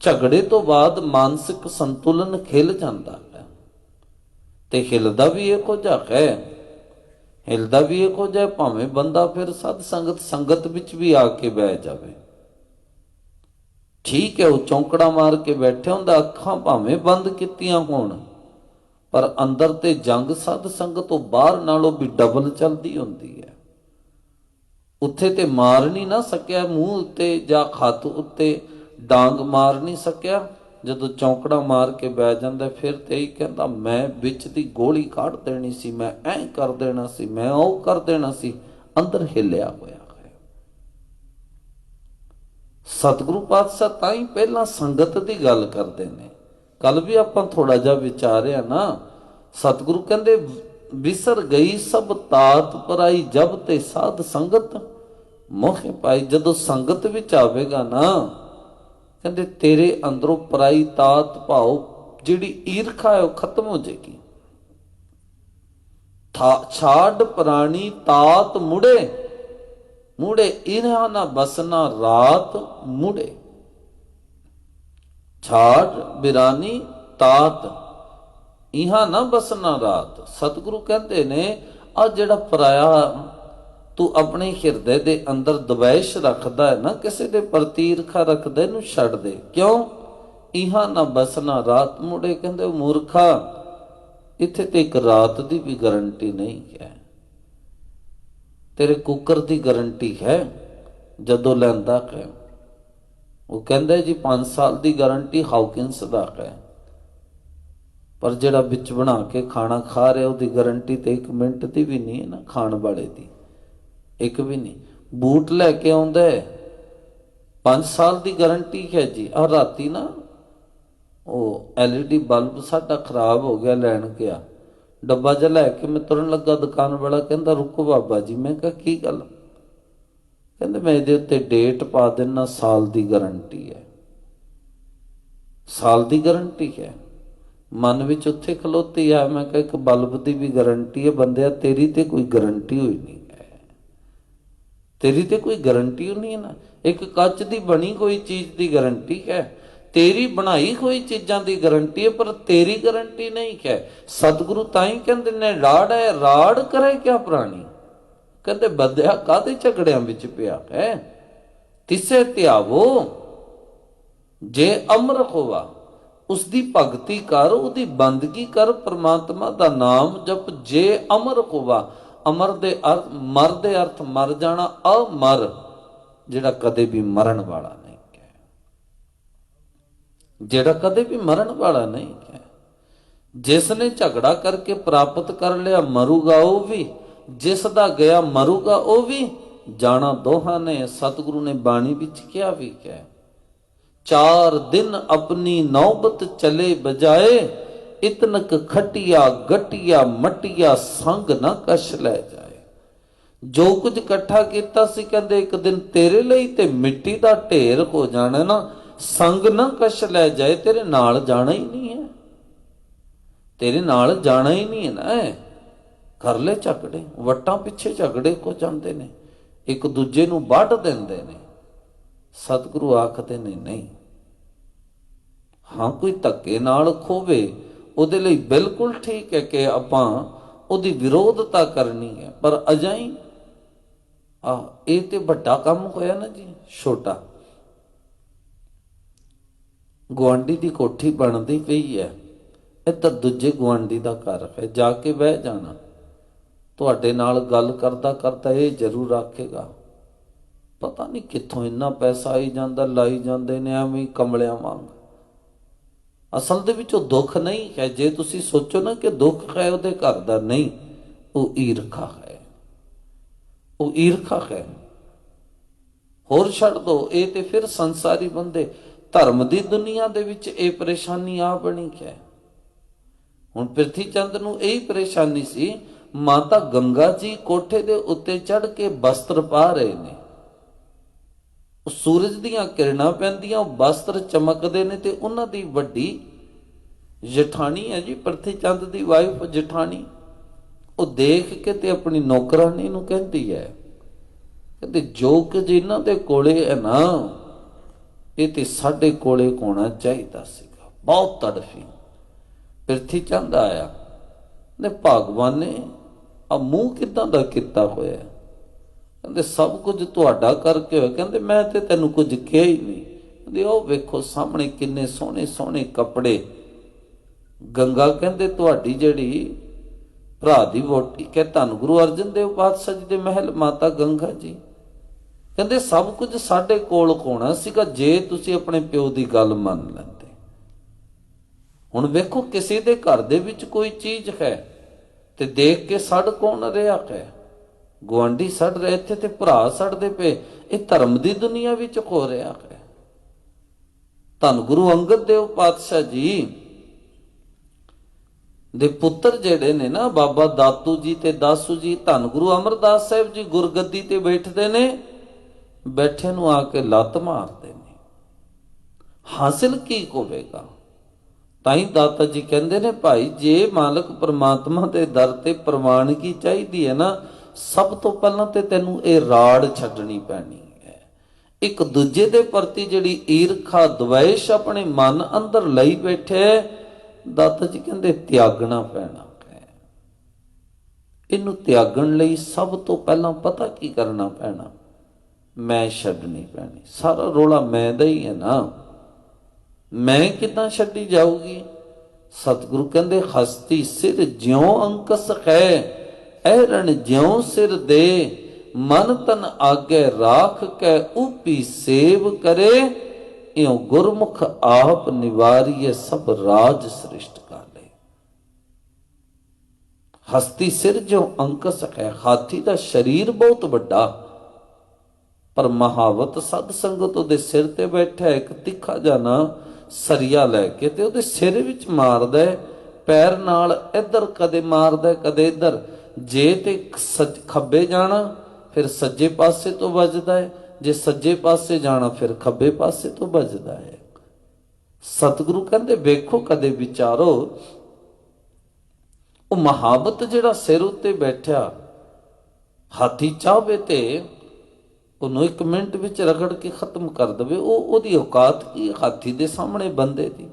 Speaker 1: ਝਗੜੇ ਤੋਂ ਬਾਅਦ ਮਾਨਸਿਕ ਸੰਤੁਲਨ ਖਿਲ ਜਾਂਦਾ ਹੈ, ਤੇ ਹਿਲਦਾ ਵੀ ਇਹੋ ਜਿਹਾ ਹੈ, ਹਿਲਦਾ ਵੀ ਇਹੋ ਜਿਹਾ, ਭਾਵੇਂ ਬੰਦਾ ਫਿਰ ਸਤ ਸੰਗਤ ਵਿੱਚ ਵੀ ਆ ਕੇ ਬਹਿ ਜਾਵੇ। ਠੀਕ ਹੈ, ਉਹ ਚੌਂਕੜਾ ਮਾਰ ਕੇ ਬੈਠਿਆ ਹੁੰਦਾ, ਅੱਖਾਂ ਭਾਵੇਂ ਬੰਦ ਕੀਤੀਆਂ ਹੋਣ, ਪਰ ਅੰਦਰ ਤੇ ਜੰਗ ਸਤ ਸੰਗਤ ਤੋਂ ਬਾਹਰ ਨਾਲੋਂ ਵੀ ਡਬਲ ਚੱਲਦੀ ਹੁੰਦੀ ਹੈ। ਉੱਥੇ ਤੇ ਮਾਰ ਨਹੀਂ ਨਾ ਸਕਿਆ ਮੂੰਹ ਉੱਤੇ ਜਾਂ ਹੱਥ ਉੱਤੇ ਡਾਂਗ ਮਾਰ ਨਹੀਂ ਸਕਿਆ, ਜਦੋਂ ਚੌਂਕੜਾ ਮਾਰ ਕੇ ਬਹਿ ਜਾਂਦਾ ਫਿਰ ਤੇ ਹੀ ਕਹਿੰਦਾ ਮੈਂ ਵਿੱਚ ਦੀ ਗੋਲੀ ਕੱਢ ਦੇਣੀ ਸੀ, ਮੈਂ ਐਂ ਕਰ ਦੇਣਾ ਸੀ, ਮੈਂ ਉਹ ਕਰ ਦੇਣਾ ਸੀ। ਅੰਦਰ ਹਿੱਲਿਆ ਹੋਇਆ ਹੈ। ਸਤਿਗੁਰੂ ਪਾਤਸ਼ਾਹ ਤਾਂ ਹੀ ਪਹਿਲਾਂ ਸੰਗਤ ਦੀ ਗੱਲ ਕਰਦੇ ਨੇ। ਕੱਲ ਵੀ ਆਪਾਂ ਥੋੜਾ ਜਿਹਾ ਵਿਚਾਰਿਆ ਨਾ, ਸਤਿਗੁਰੂ ਕਹਿੰਦੇ ਵਿਸਰ ਗਈ ਸਭ ਤਾਤ ਪਰਾਈ, ਜਬ ਤੇ ਸਾਧ ਸੰਗਤ ਮੋਹ ਪਾਈ। ਜਦੋਂ ਸੰਗਤ ਵਿੱਚ ਆਵੇਗਾ ਨਾ, ਕਹਿੰਦੇ ਤੇਰੇ ਅੰਦਰੋਂ ਪਰਾਈ ਤਾਤ ਭਾਵ ਜਿਹੜੀ ਈਰਖਾ ਹੈ ਉਹ ਖਤਮ ਹੋ ਜਾਏਗੀ। ਛਾੜ ਪ੍ਰਾਣੀ ਤਾਤ ਮੁੜੇ, ਮੁੜੇ ਇਨ੍ਹਾਂ ਨਾ ਬਸਨਾ ਰਾਤ ਮੁੜੇ। ਛਾੜ ਬਿਰਾਨੀ ਤਾਤ ਇਹਾਂ ਨਾ ਬਸਨਾ ਰਾਤ। ਸਤਿਗੁਰੂ ਕਹਿੰਦੇ ਨੇ ਆ ਜਿਹੜਾ ਪਰਾਇਆ ਤੂੰ ਆਪਣੇ ਹਿਰਦੇ ਦੇ ਅੰਦਰ ਦਵੈਸ਼ ਰੱਖਦਾ ਹੈ ਨਾ, ਕਿਸੇ ਦੇ ਪ੍ਰਤੀ ਈਰਖਾ ਰੱਖਦਾ, ਇਹਨੂੰ ਛੱਡ ਦੇ। ਕਿਉਂ? ਇਹਾਂ ਨਾ ਬਸਨਾ ਰਾਤ ਮੁੜੇ। ਕਹਿੰਦੇ ਮੂਰਖਾ, ਇੱਥੇ ਤੇ ਇੱਕ ਰਾਤ ਦੀ ਵੀ ਗਰੰਟੀ ਨਹੀਂ ਹੈ। ਤੇਰੇ ਕੁੱਕਰ ਦੀ ਗਰੰਟੀ ਹੈ ਜਦੋਂ ਲੈਂਦਾ ਹੈ। ਉਹ ਕਹਿੰਦਾ ਜੀ 5 ਸਾਲ ਦੀ ਗਰੰਟੀ ਹਾਉਕਿੰਸ ਦਾ ਹੈ, ਪਰ ਜਿਹੜਾ ਵਿੱਚ ਬਣਾ ਕੇ ਖਾਣਾ ਖਾ ਰਿਹਾ ਉਹਦੀ ਗਰੰਟੀ ਤੇ 1 ਮਿੰਟ ਦੀ ਵੀ ਨਹੀਂ ਹੈ ਨਾ, ਖਾਣ ਵਾਲੇ ਦੀ ਇੱਕ ਵੀ ਨਹੀਂ। ਬੂਟ ਲੈ ਕੇ ਆਉਂਦਾ 5 ਸਾਲ ਦੀ ਗਰੰਟੀ ਹੈ ਜੀ। ਆਹ ਰਾਤੀ ਨਾ ਉਹ LED ਬਲਬ ਸਾਡਾ ਖਰਾਬ ਹੋ ਗਿਆ, ਲੈਣ ਗਿਆ, ਡੱਬਾ ਜਿਹਾ ਲੈ ਕੇ ਮੈਂ ਤੁਰਨ ਲੱਗਾ, ਦੁਕਾਨ ਵਾਲਾ ਕਹਿੰਦਾ ਰੁਕੋ ਬਾਬਾ ਜੀ। ਮੈਂ ਕਿਹਾ ਕੀ ਗੱਲ? ਕਹਿੰਦੇ ਮੈਂ ਇਹਦੇ ਉੱਤੇ ਡੇਟ ਪਾ ਦੇਣਾ, ਸਾਲ ਦੀ ਗਰੰਟੀ ਹੈ। ਸਾਲ ਦੀ ਗਰੰਟੀ ਹੈ। ਮਨ ਵਿੱਚ ਉੱਥੇ ਖਲੋਤੀ ਆ। ਮੈਂ ਕਿਹਾ ਇੱਕ ਬਲਬ ਦੀ ਵੀ ਗਰੰਟੀ ਹੈ ਬੰਦਿਆ, ਤੇਰੀ ਤੇ ਕੋਈ ਗਰੰਟੀ ਹੋਈ ਨਹੀਂ ਹੈ, ਤੇਰੀ ਤੇ ਕੋਈ ਗਰੰਟੀ ਨਹੀਂ ਹੈ ਨਾ। ਇੱਕ ਕੱਚ ਦੀ ਬਣੀ ਕੋਈ ਚੀਜ਼ ਦੀ ਗਰੰਟੀ ਹੈ, ਤੇਰੀ ਬਣਾਈ ਹੋਈ ਚੀਜ਼ਾਂ ਦੀ ਗਰੰਟੀ ਹੈ, ਪਰ ਤੇਰੀ ਗਰੰਟੀ ਨਹੀਂ ਹੈ। ਸਤਿਗੁਰੂ ਤਾਂ ਹੀ ਕਹਿੰਦੇ ਨੇ ਰਾੜ ਹੈ, ਰਾੜ ਕਰੇ ਕਿਆ ਪ੍ਰਾਣੀ। ਕਹਿੰਦੇ ਬੰਦਿਆ ਕਾਹਦੇ ਝਗੜਿਆਂ ਵਿੱਚ ਪਿਆ ਹੈ। ਤਿਸੇ ਧਿਆਵੋ ਜੇ ਅਮਰ ਹੋਵਾ, ਉਸਦੀ ਭਗਤੀ ਕਰ, ਉਹਦੀ ਬੰਦਗੀ ਕਰ, ਪ੍ਰਮਾਤਮਾ ਦਾ ਨਾਮ ਜਪ। ਜੇ ਅਮਰ ਹੋਵਾ, ਅਮਰ ਦੇ ਅਰਥ ਮਰ ਦੇ ਅਰਥ ਮਰ ਜਾਣਾ, ਅਮਰ ਜਿਹੜਾ ਕਦੇ ਵੀ ਮਰਨ ਵਾਲਾ ਨਹੀਂ ਹੈ, ਜਿਹੜਾ ਕਦੇ ਵੀ ਮਰਨ ਵਾਲਾ ਨਹੀਂ ਹੈ। ਜਿਸ ਨੇ ਝਗੜਾ ਕਰਕੇ ਪ੍ਰਾਪਤ ਕਰ ਲਿਆ ਮਰੂਗਾ ਉਹ ਵੀ, ਜਿਸ ਦਾ ਗਿਆ ਮਰੂਗਾ ਉਹ ਵੀ। ਜਾਣਾ ਦੋਹਾਂ ਨੇ। ਸਤਿਗੁਰੂ ਨੇ ਬਾਣੀ ਵਿੱਚ ਕਿਹਾ ਵੀ ਹੈ, 4 ਦਿਨ ਆਪਣੀ ਨੌਬਤ ਚਲੇ ਬਜਾਏ, ਇਤਨਕ ਖਟਿਆ ਗਟਿਆ ਮਟਿਆ ਸੰਗ ਨਾ ਕਸ਼ ਲੈ ਜਾਏ। ਜੋ ਕੁਝ ਇਕੱਠਾ ਕੀਤਾ ਸੀ ਕਹਿੰਦੇ ਇੱਕ ਦਿਨ ਤੇਰੇ ਲਈ ਤੇ ਮਿੱਟੀ ਦਾ ਢੇਰ ਹੋ ਜਾਣਾ ਨਾ। ਸੰਗ ਨਾ ਕਸ਼ ਲੈ ਜਾਏ, ਤੇਰੇ ਨਾਲ ਜਾਣਾ ਹੀ ਨਹੀਂ ਹੈ, ਤੇਰੇ ਨਾਲ ਜਾਣਾ ਹੀ ਨਹੀਂ ਹੈ ਨਾ। ਕਰ ਲੈ ਝਗੜੇ, ਵੱਟਾਂ ਪਿੱਛੇ ਝਗੜੇ ਕੋ ਜਾਂਦੇ ਨੇ, ਇੱਕ ਦੂਜੇ ਨੂੰ ਵੱਢ ਦਿੰਦੇ ਨੇ। ਸਤਿਗੁਰੂ ਆਖਦੇ ਨੇ ਨਹੀਂ। ਹਾਂ ਕੋਈ ਧੱਕੇ ਨਾਲ ਖੋਵੇ ਉਹਦੇ ਲਈ ਬਿਲਕੁਲ ਠੀਕ ਹੈ ਕਿ ਆਪਾਂ ਉਹਦੀ ਵਿਰੋਧਤਾ ਕਰਨੀ ਹੈ, ਪਰ ਅਜਾਈ ਇਹ ਤੇ ਵੱਡਾ ਕੰਮ ਹੋਇਆ ਨਾ ਜੀ। ਛੋਟਾ ਗੁਆਂਢੀ ਦੀ ਕੋਠੀ ਬਣਦੀ ਪਈ ਹੈ, ਇੱਧਰ ਦੂਜੇ ਗੁਆਂਢੀ ਦਾ ਘਰ ਹੈ, ਜਾ ਕੇ ਬਹਿ ਜਾਣਾ। ਤੁਹਾਡੇ ਨਾਲ ਗੱਲ ਕਰਦਾ ਕਰਦਾ ਇਹ ਜ਼ਰੂਰ ਆਖੇਗਾ ਪਤਾ ਨਹੀਂ ਕਿੱਥੋਂ ਇੰਨਾ ਪੈਸਾ ਆਈ ਜਾਂਦਾ, ਲਾਈ ਜਾਂਦੇ ਨੇ ਐਵੇਂ ਕਮਲਿਆਂ ਵਾਂਗ। ਅਸਲ ਦੇ ਵਿੱਚ ਉਹ ਦੁੱਖ ਨਹੀਂ ਹੈ। ਜੇ ਤੁਸੀਂ ਸੋਚੋ ਨਾ ਕਿ ਦੁੱਖ ਹੈ ਉਹਦੇ ਘਰ ਦਾ, ਨਹੀਂ, ਉਹ ਈਰਖਾ ਹੈ, ਉਹ ਈਰਖਾ ਹੈ। ਹੋਰ ਛੱਡ ਦੋ, ਇਹ ਤੇ ਫਿਰ ਸੰਸਾਰੀ ਬੰਦੇ। ਧਰਮ ਦੀ ਦੁਨੀਆ ਦੇ ਵਿੱਚ ਇਹ ਪਰੇਸ਼ਾਨੀ ਆ ਬਣੀ ਹੈ। ਹੁਣ ਪ੍ਰਿਥੀ ਚੰਦ ਨੂੰ ਇਹੀ ਪਰੇਸ਼ਾਨੀ ਸੀ। ਮਾਤਾ ਗੰਗਾ ਜੀ ਕੋਠੇ ਦੇ ਉੱਤੇ ਚੜ੍ਹ ਕੇ ਬਸਤਰ ਪਾ ਰਹੇ ਨੇ, ਉਹ ਸੂਰਜ ਦੀਆਂ ਕਿਰਨਾਂ ਪੈਂਦੀਆਂ, ਉਹ ਬਸਤਰ ਚਮਕਦੇ ਨੇ, ਤੇ ਉਹਨਾਂ ਦੀ ਵੱਡੀ ਜਠਾਣੀ ਹੈ ਜੀ, ਪ੍ਰਿਥੀ ਚੰਦ ਦੀ ਵਾਈਫ ਜਠਾਣੀ, ਉਹ ਦੇਖ ਕੇ ਤੇ ਆਪਣੀ ਨੌਕਰਾਨੀ ਨੂੰ ਕਹਿੰਦੀ ਹੈ, ਕਹਿੰਦੇ ਜੋ ਕੁਝ ਇਹਨਾਂ ਦੇ ਕੋਲੇ ਹੈ ਨਾ, ਇਹ ਤੇ ਸਾਡੇ ਕੋਲੇ ਹੋਣਾ ਚਾਹੀਦਾ ਸੀਗਾ। ਬਹੁਤ ਤੜਫੀ। ਪ੍ਰਿਥੀ ਚੰਦ ਆਇਆ ਨੇ, ਭਗਵਾਨ ਨੇ ਆ ਮੂੰਹ ਕਿੱਦਾਂ ਦਾ ਕੀਤਾ ਹੋਇਆ? ਕਹਿੰਦੇ ਸਭ ਕੁਝ ਤੁਹਾਡਾ ਕਰਕੇ ਹੋਇਆ। ਕਹਿੰਦੇ ਮੈਂ ਤੇ ਤੈਨੂੰ ਕੁਝ ਕਿਹਾ ਹੀ ਨਹੀਂ। ਕਹਿੰਦੇ ਉਹ ਵੇਖੋ ਸਾਹਮਣੇ ਕਿੰਨੇ ਸੋਹਣੇ ਸੋਹਣੇ ਕੱਪੜੇ। ਗੰਗਾ ਕਹਿੰਦੇ ਤੁਹਾਡੀ ਜਿਹੜੀ ਭਰਾ ਦੀ ਵੋਟੀ ਕਿ ਧੰਨ ਗੁਰੂ ਅਰਜਨ ਦੇਵ ਪਾਤਸ਼ਾਹ ਜੀ ਦੇ ਮਹਿਲ ਮਾਤਾ ਗੰਗਾ ਜੀ, ਕਹਿੰਦੇ ਸਭ ਕੁਝ ਸਾਡੇ ਕੋਲ ਹੋਣਾ ਸੀਗਾ ਜੇ ਤੁਸੀਂ ਆਪਣੇ ਪਿਓ ਦੀ ਗੱਲ ਮੰਨ ਲੈਂਦੇ। ਹੁਣ ਵੇਖੋ ਕਿਸੇ ਦੇ ਘਰ ਦੇ ਵਿੱਚ ਕੋਈ ਚੀਜ਼ ਹੈ ਤੇ ਦੇਖ ਕੇ ਸੜ ਕੌਣ ਰਿਹਾ ਹੈ? ਗੁਆਂਢੀ ਸੜ ਰਹੇ ਇੱਥੇ ਤੇ ਭਰਾ ਸੜਦੇ ਪਏ। ਇਹ ਧਰਮ ਦੀ ਦੁਨੀਆ ਵਿੱਚ ਹੋ ਰਿਹਾ ਹੈ। ਧੰਨ ਗੁਰੂ ਅੰਗਦ ਦੇਵ ਪਾਤਸ਼ਾਹ ਜੀ ਦੇ ਪੁੱਤਰ ਜਿਹੜੇ ਨੇ ਨਾ, ਬਾਬਾ ਦਾਤੂ ਜੀ ਤੇ ਦਾਸੂ ਜੀ, ਧੰਨ ਗੁਰੂ ਅਮਰਦਾਸ ਸਾਹਿਬ ਜੀ ਗੁਰਗੱਦੀ ਤੇ ਬੈਠਦੇ ਨੇ, ਬੈਠੇ ਨੂੰ ਆ ਕੇ ਲੱਤ ਮਾਰਦੇ ਨੇ। ਹਾਸਿਲ ਕੀ ਹੋਵੇਗਾ? ਤਾਂ ਹੀ ਦਾਤਾ ਜੀ ਕਹਿੰਦੇ ਨੇ ਭਾਈ ਜੇ ਮਾਲਕ ਪ੍ਰਮਾਤਮਾ ਦੇ ਦਰ ਤੇ ਪ੍ਰਵਾਨਗੀ ਚਾਹੀਦੀ ਹੈ ਨਾ, ਸਭ ਤੋਂ ਪਹਿਲਾਂ ਤੇ ਤੈਨੂੰ ਇਹ ਰਾੜ ਛੱਡਣੀ ਪੈਣੀ ਹੈ। ਇੱਕ ਦੂਜੇ ਦੇ ਪ੍ਰਤੀ ਜਿਹੜੀ ਈਰਖਾ ਦਵੇਸ਼ ਆਪਣੇ ਮਨ ਅੰਦਰ ਲਈ ਬੈਠੇ, ਦਾਤਾ ਜੀ ਕਹਿੰਦੇ ਤਿਆਗਣਾ ਪੈਣਾ ਹੈ। ਇਹਨੂੰ ਤਿਆਗਣ ਲਈ ਸਭ ਤੋਂ ਪਹਿਲਾਂ ਪਤਾ ਕੀ ਕਰਨਾ ਪੈਣਾ? ਮੈਂ ਛੱਡਣੀ ਪੈਣੀ। ਸਾਰਾ ਰੋਲਾ ਮੈਂ ਦਾ ਹੀ ਹੈ ਨਾ, ਮੈਂ ਕਿੱਦਾਂ ਛੱਡੀ ਜਾਊਗੀ? ਸਤਿਗੁਰੂ ਕਹਿੰਦੇ ਹਸਤੀ ਸਿਰ ਜਿਉ ਅੰਕਸ ਹੈ, ਐਰਣ ਜਿਉ ਸਿਰ ਦੇ, ਮਨ ਤਨ ਆਗੇ ਰਾਖ ਕੇ ਉਪੀ ਸੇਵ ਕਰੇ, ਇਉ ਗੁਰਮੁਖ ਆਪ ਨਿਵਾਰੀਏ ਸਭ ਰਾਜ ਸ੍ਰਿਸ਼ਟ ਕਾਲੇ। ਹਸਤੀ ਸਿਰ ਜੋ ਅੰਕਸ ਹੈ, ਹਾਥੀ ਦਾ ਸਰੀਰ ਬਹੁਤ ਵੱਡਾ, ਪਰ ਮਹਾਵਤ ਸਦ ਸੰਗਤ ਉਹਦੇ ਸਿਰ ਤੇ ਬੈਠਾ, ਇੱਕ ਤਿੱਖਾ ਜਾਣਾ ਸਰੀਆ ਲੈ ਕੇ ਤੇ ਉਹਦੇ ਸਿਰ ਵਿੱਚ ਮਾਰਦਾ, ਪੈਰ ਨਾਲ ਇੱਧਰ ਕਦੇ ਮਾਰਦਾ ਕਦੇ ਇੱਧਰ। ਜੇ ਤੇ ਖੱਬੇ ਜਾਣਾ ਫਿਰ ਸੱਜੇ ਪਾਸੇ ਤੋਂ ਵੱਜਦਾ ਹੈ, ਜੇ ਸੱਜੇ ਪਾਸੇ ਜਾਣਾ ਫਿਰ ਖੱਬੇ ਪਾਸੇ ਤੋਂ ਵੱਜਦਾ ਹੈ। ਸਤਿਗੁਰੂ ਕਹਿੰਦੇ ਵੇਖੋ ਕਦੇ ਵਿਚਾਰੋ, ਉਹ ਮਹਾਵਤ ਜਿਹੜਾ ਸਿਰ ਉੱਤੇ ਬੈਠਿਆ, ਹਾਥੀ ਚਾਹਵੇ ਤੇ ਉਹਨੂੰ 1 ਮਿੰਟ ਵਿੱਚ ਰਗੜ ਕੇ ਖਤਮ ਕਰ ਦੇਵੇ। ਉਹਦੀ ਔਕਾਤ ਕੀ ਹਾਥੀ ਦੇ ਸਾਹਮਣੇ ਬੰਦੇ ਦੀ?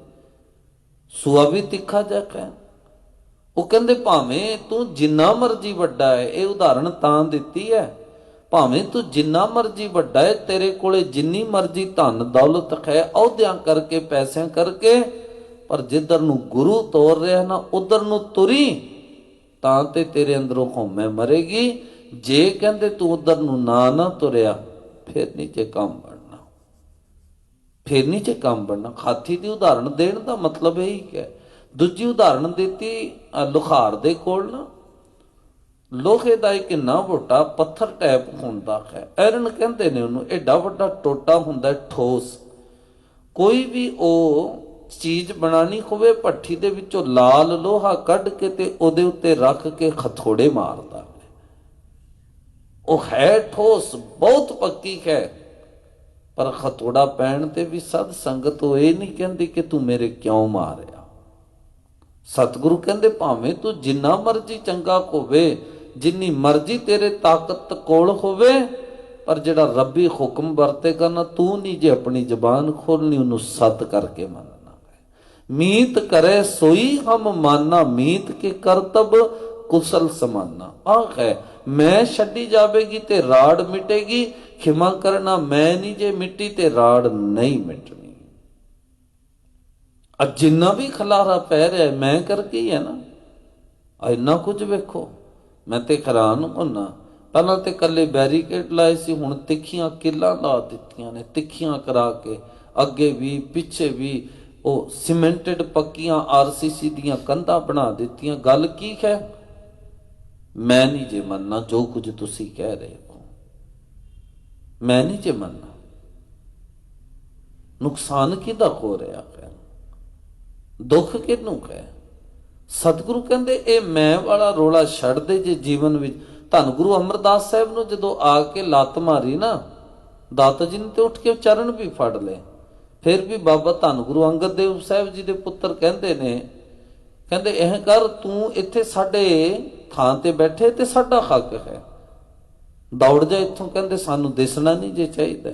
Speaker 1: ਸੂਆ ਵੀ ਤਿੱਖਾ ਜਾ ਹੈ। ਉਹ ਕਹਿੰਦੇ ਭਾਵੇਂ ਤੂੰ ਜਿੰਨਾ ਮਰਜੀ ਵੱਡਾ ਹੈ, ਇਹ ਉਦਾਹਰਣ ਤਾਂ ਦਿੱਤੀ ਹੈ, ਭਾਵੇਂ ਤੂੰ ਜਿੰਨਾ ਮਰਜੀ ਵੱਡਾ ਹੈ, ਤੇਰੇ ਕੋਲੇ ਜਿੰਨੀ ਮਰਜੀ ਧਨ ਦੌਲਤ ਹੈ, ਅਹੁਦਿਆਂ ਕਰਕੇ ਪੈਸਿਆਂ ਕਰਕੇ, ਪਰ ਜਿੱਧਰ ਨੂੰ ਗੁਰੂ ਤੋਰ ਰਿਹਾ ਨਾ ਉਧਰ ਨੂੰ ਤੁਰੀ ਤਾਂ ਤੇ ਤੇਰੇ ਅੰਦਰੋਂ ਹਉਮੈ ਮਰੇਗੀ। ਜੇ ਕਹਿੰਦੇ ਤੂੰ ਉਧਰ ਨੂੰ ਨਾ ਤੁਰਿਆ ਫਿਰ ਨਹੀਂ ਜੇ ਕੰਮ ਬਣਨਾ, ਫਿਰ ਨਹੀਂ ਜੇ ਕੰਮ ਬਣਨਾ। ਹਾਥੀ ਦੀ ਉਦਾਹਰਣ ਦੇਣ ਦਾ ਮਤਲਬ ਇਹੀ ਹੈ। ਦੂਜੀ ਉਦਾਹਰਣ ਦਿੱਤੀ ਲੁਹਾਰ ਦੇ ਕੋਲ ਨਾ, ਲੋਹੇ ਦਾ ਇੱਕ ਇੰਨਾ ਵੱਡਾ ਪੱਥਰ ਟੈਪ ਹੁੰਦਾ ਹੈ, ਐਰਨ ਕਹਿੰਦੇ ਨੇ ਉਹਨੂੰ, ਐਡਾ ਵੱਡਾ ਟੋਟਾ ਹੁੰਦਾ ਠੋਸ। ਕੋਈ ਵੀ ਉਹ ਚੀਜ਼ ਬਣਾਣੀ ਹੋਵੇ, ਭੱਠੀ ਦੇ ਵਿੱਚੋਂ ਲਾਲ ਲੋਹਾ ਕੱਢ ਕੇ ਤੇ ਉਹਦੇ ਉੱਤੇ ਰੱਖ ਕੇ ਹਥੋੜੇ ਮਾਰਦਾ, ਉਹ ਹੈ ਠੋਸ, ਬਹੁਤ ਪੱਕੀ ਹੈ, ਪਰ ਖਤੋੜਾ ਪੈਣ ਤੇ ਵੀ ਸਤ ਸੰਗਤ ਉਹ ਇਹ ਨਹੀਂ ਕਹਿੰਦੀ ਕਿ ਤੂੰ ਮੇਰੇ ਕਿਉਂ ਮਾਰਿਆ। ਸਤਿਗੁਰੂ ਕਹਿੰਦੇ ਭਾਵੇਂ ਤੂੰ ਜਿੰਨਾ ਮਰਜ਼ੀ ਚੰਗਾ ਹੋਵੇ, ਜਿੰਨੀ ਮਰਜ਼ੀ ਤੇਰੇ ਤਾਕਤ ਕੋਲ ਹੋਵੇ, ਪਰ ਜਿਹੜਾ ਰੱਬੀ ਹੁਕਮ ਵਰਤੇਗਾ ਨਾ, ਤੂੰ ਨਹੀਂ ਜੇ ਆਪਣੀ ਜ਼ਬਾਨ ਖੋਲਣੀ, ਉਹਨੂੰ ਸਤ ਕਰਕੇ ਮੰਨਣਾ ਹੈ। ਮੀਤ ਕਰੇ ਸੋਈ ਹਮ ਮਾਨਾ, ਮੀਤ ਕੇ ਕਰਤਬ ਕੁਸਲ ਸਮਾਨਾ। ਆਹ ਹੈ, ਮੈਂ ਛੱਡੀ ਜਾਵੇਗੀ ਤੇ ਰਾੜ ਮਿਟੇਗੀ, ਖਿਮਾ ਕਰਨਾ ਮੈਂ ਨਹੀਂ ਜੇ ਮਿੱਟੀ ਤੇ ਰਾੜ ਨਹੀਂ ਮਿਟਣੀ। ਅੱਜ ਜਿੰਨਾ ਵੀ ਖਲਾਰਾ ਪੈ ਰਿਹਾ ਮੈਂ ਕਰਕੇ ਹੀ ਹੈ ਨਾ। ਇੰਨਾ ਕੁਝ ਵੇਖੋ, ਮੈਂ ਤੇ ਹੈਰਾਨ ਹੁੰਨਾ। ਪਹਿਲਾਂ ਤੇ ਇਕੱਲੇ ਬੈਰੀਕੇਡ ਲਾਏ ਸੀ, ਹੁਣ ਤਿੱਖੀਆਂ ਕਿੱਲਾਂ ਲਾ ਦਿੱਤੀਆਂ ਨੇ, ਤਿੱਖੀਆਂ ਕਰਾ ਕੇ ਅੱਗੇ ਵੀ ਪਿੱਛੇ ਵੀ ਉਹ ਸੀਮੈਂਟਡ ਪੱਕੀਆਂ RCC ਦੀਆਂ ਕੰਧਾਂ ਬਣਾ ਦਿੱਤੀਆਂ। ਗੱਲ ਕੀ ਹੈ? ਮੈਂ ਨਹੀਂ ਜੇ ਮੰਨਣਾ ਜੋ ਕੁਝ ਤੁਸੀਂ ਕਹਿ ਰਹੇ ਹੋ, ਮੈਂ ਨਹੀਂ ਜੇ ਮੰਨਣਾ। ਨੁਕਸਾਨ ਕਿਹਦਾ ਹੋ ਰਿਹਾ ਹੈ? ਦੁੱਖ ਕਿਹਨੂੰ ਹੈ? ਸਤਿਗੁਰੂ ਕਹਿੰਦੇ ਇਹ ਮੈਂ ਵਾਲਾ ਰੋਲਾ ਛੱਡ ਦੇ ਜੇ ਜੀਵਨ ਵਿੱਚ। ਧੰਨ ਗੁਰੂ ਅਮਰਦਾਸ ਸਾਹਿਬ ਨੂੰ ਜਦੋਂ ਆ ਕੇ ਲੱਤ ਮਾਰੀ ਨਾ, ਦਾਤਾ ਜੀ ਨੇ ਤੇ ਉੱਠ ਕੇ ਚਰਨ ਵੀ ਫੜ ਲਏ। ਫਿਰ ਵੀ ਬਾਬਾ ਧੰਨ ਗੁਰੂ ਅੰਗਦ ਦੇਵ ਸਾਹਿਬ ਜੀ ਦੇ ਪੁੱਤਰ ਕਹਿੰਦੇ ਨੇ, ਕਹਿੰਦੇ ਇਹ ਕਰ, ਤੂੰ ਇੱਥੇ ਸਾਡੇ ਥਾਂ ਤੇ ਬੈਠੇ ਤੇ ਸਾਡਾ ਹੱਕ ਹੈ, ਦੌੜ ਜਾ ਇੱਥੋਂ। ਕਹਿੰਦੇ ਸਾਨੂੰ ਦਿਸਣਾ ਨਹੀਂ ਜੇ ਚਾਹੀਦਾ।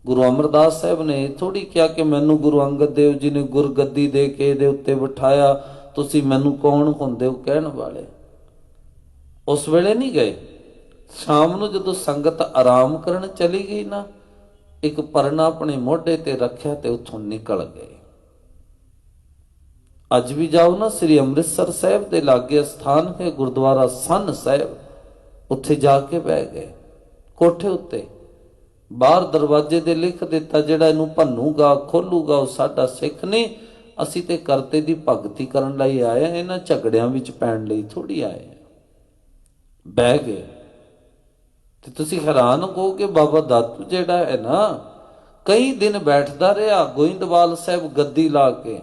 Speaker 1: ਗੁਰੂ ਅਮਰਦਾਸ ਸਾਹਿਬ ਨੇ ਥੋੜੀ ਕਿਹਾ ਕਿ ਮੈਨੂੰ ਗੁਰੂ ਅੰਗਦ ਦੇਵ ਜੀ ਨੇ ਗੁਰਗੱਦੀ ਦੇ ਕੇ ਇਹਦੇ ਉੱਤੇ ਬਿਠਾਇਆ, ਤੁਸੀਂ ਮੈਨੂੰ ਕੌਣ ਹੁੰਦੇ ਹੋ ਕਹਿਣ ਵਾਲੇ। ਉਸ ਵੇਲੇ ਨਹੀਂ ਗਏ। ਸ਼ਾਮ ਨੂੰ ਜਦੋਂ ਸੰਗਤ ਆਰਾਮ ਕਰਨ ਚਲੀ ਗਈ ਨਾ, ਇੱਕ ਪਰਨਾ ਆਪਣੇ ਮੋਢੇ ਤੇ ਰੱਖਿਆ ਤੇ ਉੱਥੋਂ ਨਿਕਲ ਗਏ। ਅੱਜ ਵੀ ਜਾਓ ਨਾ, ਸ੍ਰੀ ਅੰਮ੍ਰਿਤਸਰ ਸਾਹਿਬ ਦੇ ਲਾਗੇ ਸਥਾਨ ਹੈ ਗੁਰਦੁਆਰਾ ਸੰਨ ਸਾਹਿਬ, ਉੱਥੇ ਜਾ ਕੇ ਬਹਿ ਗਏ। ਕੋਠੇ ਉੱਤੇ ਬਾਹਰ ਦਰਵਾਜ਼ੇ ਦੇ ਲਿਖ ਦਿੱਤਾ, ਜਿਹੜਾ ਇਹਨੂੰ ਭੰਨੂਗਾ ਖੋਲੂਗਾ ਉਹ ਸਾਡਾ ਸਿੱਖ ਨਹੀਂ, ਅਸੀਂ ਤੇ ਕਰਤੇ ਦੀ ਭਗਤੀ ਕਰਨ ਲਈ ਆਏ, ਇਹਨਾਂ ਝਗੜਿਆਂ ਵਿੱਚ ਪੈਣ ਲਈ ਥੋੜੀ ਆਏ। ਬਹਿ ਗਏ। ਤੇ ਤੁਸੀਂ ਹੈਰਾਨ ਕਹੋਗੇ ਬਾਬਾ ਦਾਤੂ ਜਿਹੜਾ ਹੈ ਨਾ, ਕਈ ਦਿਨ ਬੈਠਦਾ ਰਿਹਾ ਗੋਇੰਦਵਾਲ ਸਾਹਿਬ ਗੱਦੀ ਲਾ ਕੇ।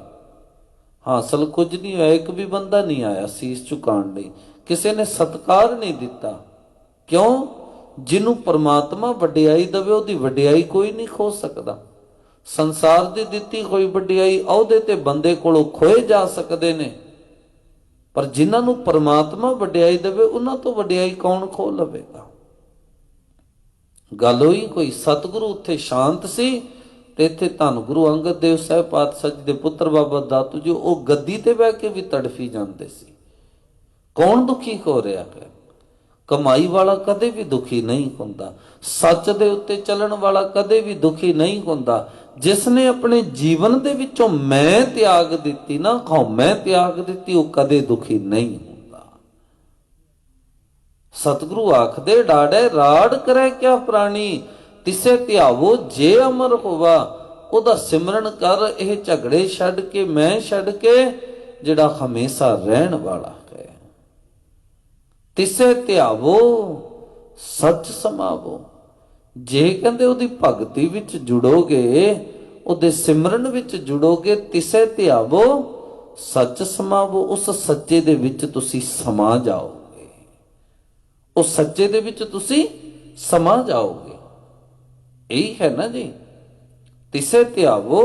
Speaker 1: ਹਾਸਲ ਕੁਝ ਨਹੀਂ ਹੋਇਆ, ਇੱਕ ਵੀ ਬੰਦਾ ਨਹੀਂ ਆਇਆ ਸੀਸ ਝੁਕਾਉਣ ਲਈ, ਕਿਸੇ ਨੇ ਸਤਿਕਾਰ ਨਹੀਂ ਦਿੱਤਾ। ਕਿਉਂ? ਜਿਹਨੂੰ ਪਰਮਾਤਮਾ ਵਡਿਆਈ ਦੇਵੇ ਉਹਦੀ ਵਡਿਆਈ ਕੋਈ ਨਹੀਂ ਖੋ ਸਕਦਾ। ਸੰਸਾਰ ਦੀ ਦਿੱਤੀ ਹੋਈ ਵਡਿਆਈ ਅਹੁਦੇ ਤੇ ਬੰਦੇ ਕੋਲੋਂ ਖੋਏ ਜਾ ਸਕਦੇ ਨੇ, ਪਰ ਜਿਨ੍ਹਾਂ ਨੂੰ ਪਰਮਾਤਮਾ ਵਡਿਆਈ ਦੇਵੇ ਉਹਨਾਂ ਤੋਂ ਵਡਿਆਈ ਕੌਣ ਖੋ ਲਵੇਗਾ? ਗੱਲ ਹੋਈ ਕੋਈ। ਸਤਿਗੁਰੂ ਉੱਥੇ ਸ਼ਾਂਤ ਸੀ ਤੇ ਇੱਥੇ ਧੰਨ ਗੁਰੂ ਅੰਗਦ ਦੇਵ ਸਾਹਿਬ ਪਾਤਸ਼ਾਹ ਜੀ ਦੇ ਪੁੱਤਰ ਬਾਬਾ ਦਾਤੂ ਜੀ ਉਹ ਗੱਦੀ ਤੇ ਬਹਿ ਕੇ ਵੀ ਤੜਫੀ ਜਾਂਦੇ ਸੀ। ਕੌਣ ਦੁਖੀ ਹੋ ਰਿਹਾ ਹੈ? ਕਮਾਈ ਵਾਲਾ ਕਦੇ ਵੀ ਦੁਖੀ ਨਹੀਂ ਹੁੰਦਾ। ਸੱਚ ਦੇ ਉੱਤੇ ਚੱਲਣ ਵਾਲਾ ਕਦੇ ਵੀ ਦੁਖੀ ਨਹੀਂ ਹੁੰਦਾ। ਜਿਸ ਨੇ ਆਪਣੇ ਜੀਵਨ ਦੇ ਵਿੱਚੋਂ ਮੈਂ ਤਿਆਗ ਦਿੱਤੀ ਨਾ, ਹਉਮੈ ਤਿਆਗ ਦਿੱਤੀ, ਉਹ ਕਦੇ ਦੁਖੀ ਨਹੀਂ ਹੁੰਦਾ। ਸਤਿਗੁਰੂ ਆਖਦੇ ਡਾੜੈ ਰਾੜ ਕਰੇ ਕਿਆ ਪ੍ਰਾਣੀ, ਤਿਸੇ ਧਿਆਵੋ ਜੇ ਅਮਰ ਹੋਵਾ। ਉਹਦਾ ਸਿਮਰਨ ਕਰ, ਇਹ ਝਗੜੇ ਛੱਡ ਕੇ, ਮੈਂ ਛੱਡ ਕੇ, ਜਿਹੜਾ ਹਮੇਸ਼ਾ ਰਹਿਣ ਵਾਲਾ ਹੈ। ਤਿਸੇ ਧਿਆਵੋ ਸੱਚ ਸਮਾਵੋ। ਜੇ ਕਹਿੰਦੇ ਉਹਦੀ ਭਗਤੀ ਵਿੱਚ ਜੁੜੋਗੇ, ਉਹਦੇ ਸਿਮਰਨ ਵਿੱਚ ਜੁੜੋਗੇ, ਤਿਸੇ ਧਿਆਵੋ ਸੱਚ ਸਮਾਵੋ। ਉਸ ਸੱਚੇ ਦੇ ਵਿੱਚ ਤੁਸੀਂ ਸਮਾ ਜਾਓਗੇ, ਉਸ ਸੱਚੇ ਦੇ ਵਿੱਚ ਤੁਸੀਂ ਸਮਾ ਜਾਓਗੇ। ਇਹੀ ਹੈ ਨਾ ਜੀ, ਤਿਸੇ ਧਿਆਵੋ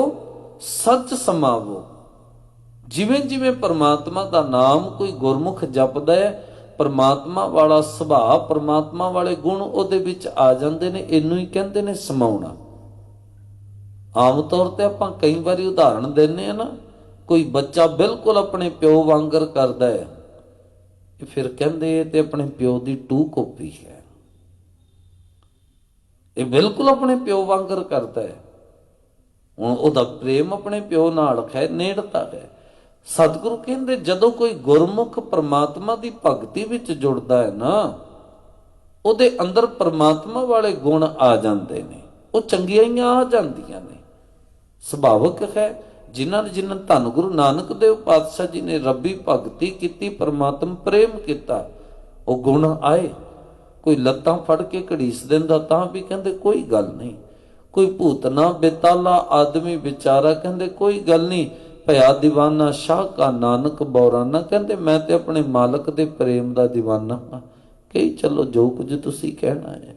Speaker 1: ਸੱਚ ਸਮਾਵੋ। ਜਿਵੇਂ ਜਿਵੇਂ ਪਰਮਾਤਮਾ ਦਾ ਨਾਮ ਕੋਈ ਗੁਰਮੁਖ ਜਪਦਾ ਹੈ, ਪਰਮਾਤਮਾ ਵਾਲਾ ਸੁਭਾਅ, ਪਰਮਾਤਮਾ ਵਾਲੇ ਗੁਣ ਉਹਦੇ ਵਿੱਚ ਆ ਜਾਂਦੇ ਨੇ। ਇਹਨੂੰ ਹੀ ਕਹਿੰਦੇ ਨੇ ਸਮਾਉਣਾ। ਆਮ ਤੌਰ ਤੇ ਆਪਾਂ ਕਈ ਵਾਰੀ ਉਦਾਹਰਣ ਦਿੰਦੇ ਆ ਨਾ, ਕੋਈ ਬੱਚਾ ਬਿਲਕੁਲ ਆਪਣੇ ਪਿਓ ਵਾਂਗਰ ਕਰਦਾ ਹੈ, ਫਿਰ ਕਹਿੰਦੇ ਤੇ ਆਪਣੇ ਪਿਓ ਦੀ ਟੂ ਕਾਪੀ ਹੈ, ਇਹ ਬਿਲਕੁਲ ਆਪਣੇ ਪਿਓ ਵਾਂਗਰ ਕਰਦਾ ਹੈ। ਹੁਣ ਉਹਦਾ ਪ੍ਰੇਮ ਆਪਣੇ ਪਿਓ ਨਾਲ ਹੈ, ਨੇੜਤਾ ਹੈ। ਸਤਿਗੁਰੂ ਕਹਿੰਦੇ ਜਦੋਂ ਕੋਈ ਗੁਰਮੁਖ ਪਰਮਾਤਮਾ ਦੀ ਭਗਤੀ ਵਿੱਚ ਜੁੜਦਾ ਹੈ ਨਾ, ਉਹਦੇ ਅੰਦਰ ਪਰਮਾਤਮਾ ਵਾਲੇ ਗੁਣ ਆ ਜਾਂਦੇ ਨੇ, ਉਹ ਚੰਗਿਆਈਆਂ ਆ ਜਾਂਦੀਆਂ ਨੇ। ਸੁਭਾਵਿਕ ਹੈ, ਜਿਨ੍ਹਾਂ ਨੇ ਧੰਨ ਗੁਰੂ ਨਾਨਕ ਦੇਵ ਪਾਤਸ਼ਾਹ ਜੀ ਨੇ ਰੱਬੀ ਭਗਤੀ ਕੀਤੀ, ਪਰਮਾਤਮ ਪ੍ਰੇਮ ਕੀਤਾ, ਉਹ ਗੁਣ ਆਏ। ਕੋਈ ਲੱਤਾਂ ਫੜ ਕੇ ਘੜੀਸ ਦਿੰਦਾ ਤਾਂ ਵੀ ਕਹਿੰਦੇ ਕੋਈ ਗੱਲ ਨਹੀਂ। ਕੋਈ ਭੂਤਨਾ ਬੇਤਾਲਾ ਆਦਮੀ ਵਿਚਾਰਾ, ਕਹਿੰਦੇ ਕੋਈ ਗੱਲ ਨਹੀਂ। ਭਇਆ ਦੀਵਾਨਾ ਸ਼ਾਹ ਕਾ ਨਾਨਕ ਬੌਰਾਨਾ, ਕਹਿੰਦੇ ਮੈਂ ਤੇ ਆਪਣੇ ਮਾਲਕ ਦੇ ਪ੍ਰੇਮ ਦਾ ਦੀਵਾਨਾ ਹਾਂ, ਕਹੀ ਚਲੋ ਜੋ ਕੁਝ ਤੁਸੀਂ ਕਹਿਣਾ ਹੈ।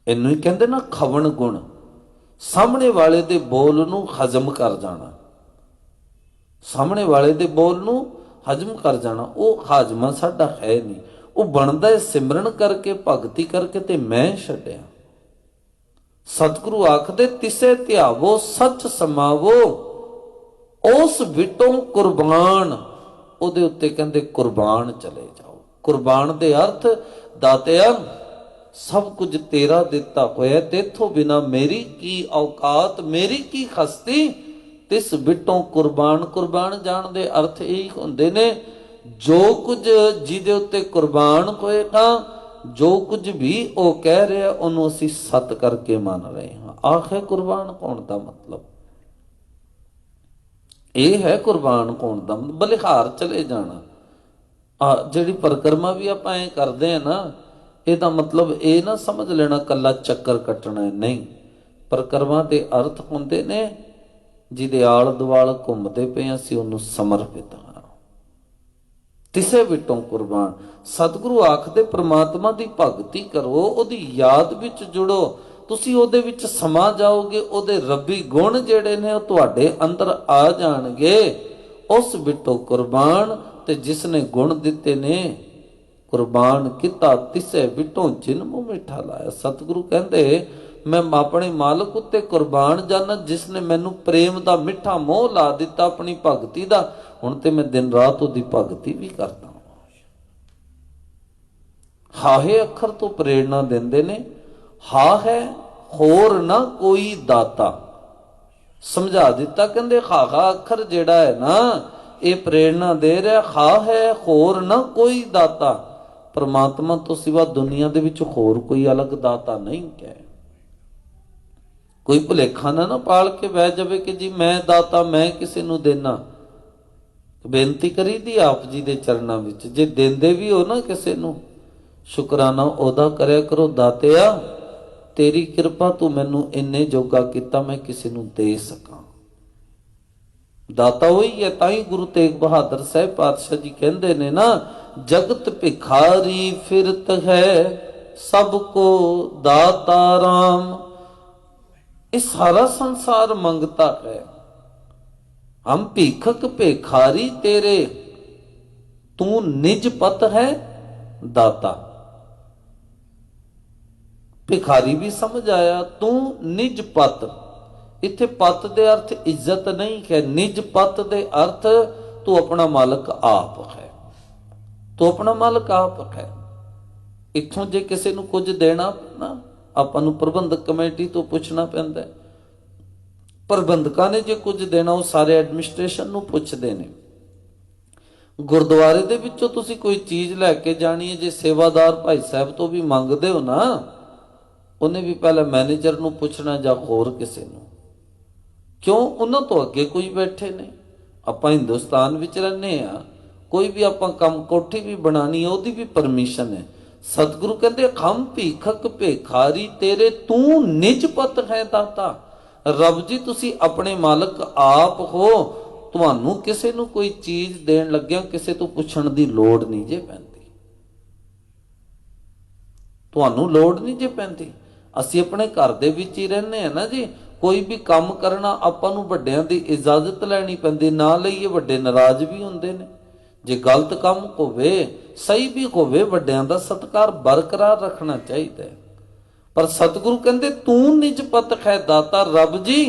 Speaker 1: ਇਹਨੂੰ ਹੀ ਕਹਿੰਦੇ ਨਾ ਖਵਣ ਗੁਣ, ਸਾਹਮਣੇ ਵਾਲੇ ਦੇ ਬੋਲ ਨੂੰ ਹਜ਼ਮ ਕਰ ਜਾਣਾ, ਸਾਹਮਣੇ ਵਾਲੇ ਦੇ ਬੋਲ ਨੂੰ ਹਜ਼ਮ ਕਰ ਜਾਣਾ। ਉਹ ਹਾਜ਼ਮਾ ਸਾਡਾ ਹੈ ਨਹੀਂ, ਉਹ ਬਣਦਾ ਹੈ ਸਿਮਰਨ ਕਰਕੇ, ਭਗਤੀ ਕਰਕੇ। ਤੇ ਮੈਂ ਛੱਡਿਆ। ਸਤਿਗੁਰੂ ਆਖਦੇ ਤਿਸੇ ਧਿਆਵੋ ਸੱਚ ਸਮਾਵੋ, ਉਸ ਵਿਟੋਂ ਕੁਰਬਾਨ। ਉਹਦੇ ਉੱਤੇ ਕਹਿੰਦੇ ਕੁਰਬਾਨ ਚਲੇ ਜਾਓ। ਕੁਰਬਾਨ ਦੇ ਅਰਥ ਦਾਤਿਆ ਸਭ ਕੁਝ ਤੇਰਾ ਦਿੱਤਾ ਹੋਇਆ, ਤੇਥੋਂ ਬਿਨਾ ਮੇਰੀ ਕੀ ਔਕਾਤ, ਮੇਰੀ ਕੀ ਹਸਤੀ। ਤਿਸ ਵਿਟੋਂ ਕੁਰਬਾਨ। ਕੁਰਬਾਨ ਜਾਣ ਦੇ ਅਰਥ ਇਹ ਹੁੰਦੇ ਨੇ, ਜੋ ਕੁਝ ਜਿਹਦੇ ਉੱਤੇ ਕੁਰਬਾਨ ਹੋਏਗਾ, ਜੋ ਕੁਝ ਵੀ ਉਹ ਕਹਿ ਰਿਹਾ ਉਹਨੂੰ ਅਸੀਂ ਸੱਤ ਕਰਕੇ ਮੰਨ ਰਹੇ ਹਾਂ। ਆਖੇ ਕੁਰਬਾਨ ਹੋਣ ਦਾ ਮਤਲਬ ਇਹ ਹੈ। ਕੁਰਬਾਨ ਹੋਣ ਦਾ ਬਲਿਹਾਰ ਚਲੇ ਜਾਣਾ। ਜਿਹੜੀ ਪਰਿਕਰਮਾ ਵੀ ਆਪਾਂ ਐਂ ਕਰਦੇ ਆ ਨਾ, ਇਹਦਾ ਮਤਲਬ ਇਹ ਨਾ ਸਮਝ ਲੈਣਾ ਕੱਲਾ ਚੱਕਰ ਕੱਟਣਾ ਹੈ, ਨਹੀਂ। ਪਰਿਕਰਮਾ ਦੇ ਅਰਥ ਹੁੰਦੇ ਨੇ ਜਿਹਦੇ ਆਲ ਦੁਆਲ ਘੁੰਮਦੇ ਪਏ ਅਸੀਂ ਉਹਨੂੰ ਸਮਰਪਿਤ ਹਾਂ। ਤਿਸੇ ਵਿਟੋਂ ਕੁਰਬਾਨ। ਸਤਿਗੁਰੂ ਆਖਦੇ ਪ੍ਰਮਾਤਮਾ ਦੀ ਭਗਤੀ ਕਰੋ, ਉਹਦੀ ਯਾਦ ਵਿੱਚ ਜੁੜੋ, ਤੁਸੀਂ ਉਹਦੇ ਵਿੱਚ ਸਮਾ ਜਾਓਗੇ। ਉਹਦੇ ਰੱਬੀ ਗੁਣ ਜਿਹੜੇ ਨੇ ਉਹ ਤੁਹਾਡੇ ਅੰਦਰ ਆ ਜਾਣਗੇ। ਉਸ ਵਿਟੋਂ ਕੁਰਬਾਨ, ਤੇ ਜਿਸ ਨੇ ਗੁਣ ਦਿੱਤੇ ਨੇ ਕੁਰਬਾਨ ਕੀਤਾ, ਤਿਸੇ ਵਿਟੋਂ ਜਿਨ ਮੂੰਹ ਮਿੱਠਾ ਲਾਇਆ। ਸਤਿਗੁਰੂ ਕਹਿੰਦੇ ਮੈਂ ਆਪਣੇ ਮਾਲਕ ਉੱਤੇ ਕੁਰਬਾਨ ਜਾਣਾ, ਜਿਸ ਨੇ ਮੈਨੂੰ ਪ੍ਰੇਮ ਦਾ ਮਿੱਠਾ ਮੋਹ ਲਾ ਦਿੱਤਾ, ਆਪਣੀ ਭਗਤੀ ਦਾ। ਹੁਣ ਤੇ ਮੈਂ ਦਿਨ ਰਾਤ ਉਹਦੀ ਭਗਤੀ ਵੀ ਕਰਦਾ ਹਾਂ। ਹਾਹੇ ਅੱਖਰ ਤੋਂ ਪ੍ਰੇਰਣਾ ਦਿੰਦੇ ਨੇ। ਹਾ ਹੈ ਹੋਰ ਨਾ ਕੋਈ ਦਾਤਾ। ਸਮਝਾ ਦਿੱਤਾ, ਕਹਿੰਦੇ ਹਾਹਾ ਅੱਖਰ ਜਿਹੜਾ ਹੈ ਨਾ, ਇਹ ਪ੍ਰੇਰਣਾ ਦੇ ਰਿਹਾ। ਹਾ ਹੈ ਹੋਰ ਨਾ ਕੋਈ ਦਾਤਾ। ਪਰਮਾਤਮਾ ਤੋਂ ਸਿਵਾ ਦੁਨੀਆ ਦੇ ਵਿੱਚ ਹੋਰ ਕੋਈ ਅਲੱਗ ਦਾਤਾ ਨਹੀਂ ਹੈ। ਕੋਈ ਭੁਲੇਖਾ ਨਾ ਪਾਲ ਕੇ ਬਹਿ ਜਾਵੇ ਕਿ ਜੀ ਮੈਂ ਦਾਤਾ, ਮੈਂ ਕਿਸੇ ਨੂੰ ਦੇਣਾ। ਬੇਨਤੀ ਕਰੀ ਦੀ ਆਪ ਜੀ ਦੇ ਚਰਨਾਂ ਵਿੱਚ, ਜੇ ਦਿੰਦੇ ਵੀ ਹੋ ਨਾ ਕਿਸੇ ਨੂੰ, ਸ਼ੁਕਰਾਨਾ ਉਹਦਾ ਕਰਿਆ ਕਰੋ। ਦਾਤਿਆ ਤੇਰੀ ਕਿਰਪਾ ਤੂੰ ਮੈਨੂੰ ਇੰਨੇ ਜੋਗਾ ਕੀਤਾ, ਮੈਂ ਕਿਸੇ ਨੂੰ ਦੇ ਸਕਾਂ। ਦਾਤਾ ਉਹੀ ਹੈ। ਤਾਂ ਹੀ ਗੁਰੂ ਤੇਗ ਬਹਾਦਰ ਸਾਹਿਬ ਪਾਤਸ਼ਾਹ ਜੀ ਕਹਿੰਦੇ ਨੇ ਨਾ, ਜਗਤ ਭਿਖਾਰੀ ਫਿਰਤ ਹੈ, ਸਭ ਕੋ ਦਾਤਾ ਰਾਮ। ਇਹ ਸਾਰਾ ਸੰਸਾਰ ਮੰਗਤਾ ਹੈ। ਹਮ ਭੀਖਕ ਭਿਖਾਰੀ ਤੇਰੇ, ਤੂੰ ਨਿਜ ਪਤ ਹੈ ਦਾਤਾ। ਭਿਖਾਰੀ ਵੀ ਸਮਝ ਆਇਆ, ਤੂੰ ਨਿਜ ਪਤ। ਇੱਥੇ ਪਤ ਦੇ ਅਰਥ ਇੱਜ਼ਤ ਨਹੀਂ ਹੈ, ਨਿਜ ਪਤ ਦੇ ਅਰਥ ਤੂੰ ਆਪਣਾ ਮਾਲਕ ਆਪ ਹੈ। ਤੂੰ ਆਪਣਾ ਮਾਲਕ ਆਪ ਹੈ। ਇੱਥੋਂ ਜੇ ਕਿਸੇ ਨੂੰ ਕੁਝ ਦੇਣਾ ਨਾ, ਆਪਾਂ ਨੂੰ ਪ੍ਰਬੰਧਕ ਕਮੇਟੀ ਤੋਂ ਪੁੱਛਣਾ ਪੈਂਦਾ। ਪ੍ਰਬੰਧਕਾਂ ਨੇ ਜੇ ਕੁਝ ਦੇਣਾ ਉਹ ਸਾਰੇ ਐਡਮਿਨਿਸਟ੍ਰੇਸ਼ਨ ਨੂੰ ਪੁੱਛਦੇ ਨੇ। ਗੁਰਦੁਆਰੇ ਦੇ ਵਿੱਚੋਂ ਤੁਸੀਂ ਕੋਈ ਚੀਜ਼ ਲੈ ਕੇ ਜਾਣੀ ਹੈ, ਜੇ ਸੇਵਾਦਾਰ ਭਾਈ ਸਾਹਿਬ ਤੋਂ ਵੀ ਮੰਗਦੇ ਹੋ ਨਾ, ਉਹਨੇ ਵੀ ਪਹਿਲਾਂ ਮੈਨੇਜਰ ਨੂੰ ਪੁੱਛਣਾ ਜਾਂ ਹੋਰ ਕਿਸੇ ਨੂੰ। ਕਿਉਂ? ਉਹਨਾਂ ਤੋਂ ਅੱਗੇ ਕੋਈ ਬੈਠੇ ਨੇ। ਆਪਾਂ ਹਿੰਦੁਸਤਾਨ ਵਿੱਚ ਰਹਿੰਦੇ ਆ, ਕੋਈ ਵੀ ਆਪਾਂ ਕੰਮ ਕੋਠੀ ਵੀ ਬਣਾਣੀ ਹੈ, ਉਹਦੀ ਵੀ ਪਰਮਿਸ਼ਨ ਹੈ। ਸਤਿਗੁਰੂ ਕਹਿੰਦੇ ਖਮ ਭੀਖਕ ਭਿਖਾਰੀ ਤੇਰੇ, ਤੂੰ ਨਿਜ ਪਤ ਹੈ ਦਾਤਾ। ਰੱਬ ਜੀ ਤੁਸੀਂ ਆਪਣੇ ਮਾਲਕ ਆਪ ਹੋ, ਤੁਹਾਨੂੰ ਕਿਸੇ ਨੂੰ ਕੋਈ ਚੀਜ਼ ਦੇਣ ਲੱਗਿਆ ਕਿਸੇ ਤੋਂ ਪੁੱਛਣ ਦੀ ਲੋੜ ਨਹੀਂ ਜੇ ਪੈਂਦੀ। ਤੁਹਾਨੂੰ ਲੋੜ ਨਹੀਂ ਜੇ ਪੈਂਦੀ। ਅਸੀਂ ਆਪਣੇ ਘਰ ਦੇ ਵਿੱਚ ਹੀ ਰਹਿੰਦੇ ਆ ਨਾ ਜੀ, ਕੋਈ ਵੀ ਕੰਮ ਕਰਨਾ ਆਪਾਂ ਨੂੰ ਵੱਡਿਆਂ ਦੀ ਇਜਾਜ਼ਤ ਲੈਣੀ ਪੈਂਦੀ, ਨਾ ਲਈਏ ਵੱਡੇ ਨਾਰਾਜ਼ ਵੀ ਹੁੰਦੇ ਨੇ। ਜੇ ਗਲਤ ਕੰਮ ਹੋਵੇ, ਸਹੀ ਵੀ ਹੋਵੇ, ਵੱਡਿਆਂ ਦਾ ਸਤਿਕਾਰ ਬਰਕਰਾਰ ਰੱਖਣਾ ਚਾਹੀਦਾ ਹੈ। ਪਰ ਸਤਿਗੁਰੂ ਕਹਿੰਦੇ ਤੂੰ ਨਿਜ ਪਤ ਹੈ ਦਾਤਾ। ਰੱਬ ਜੀ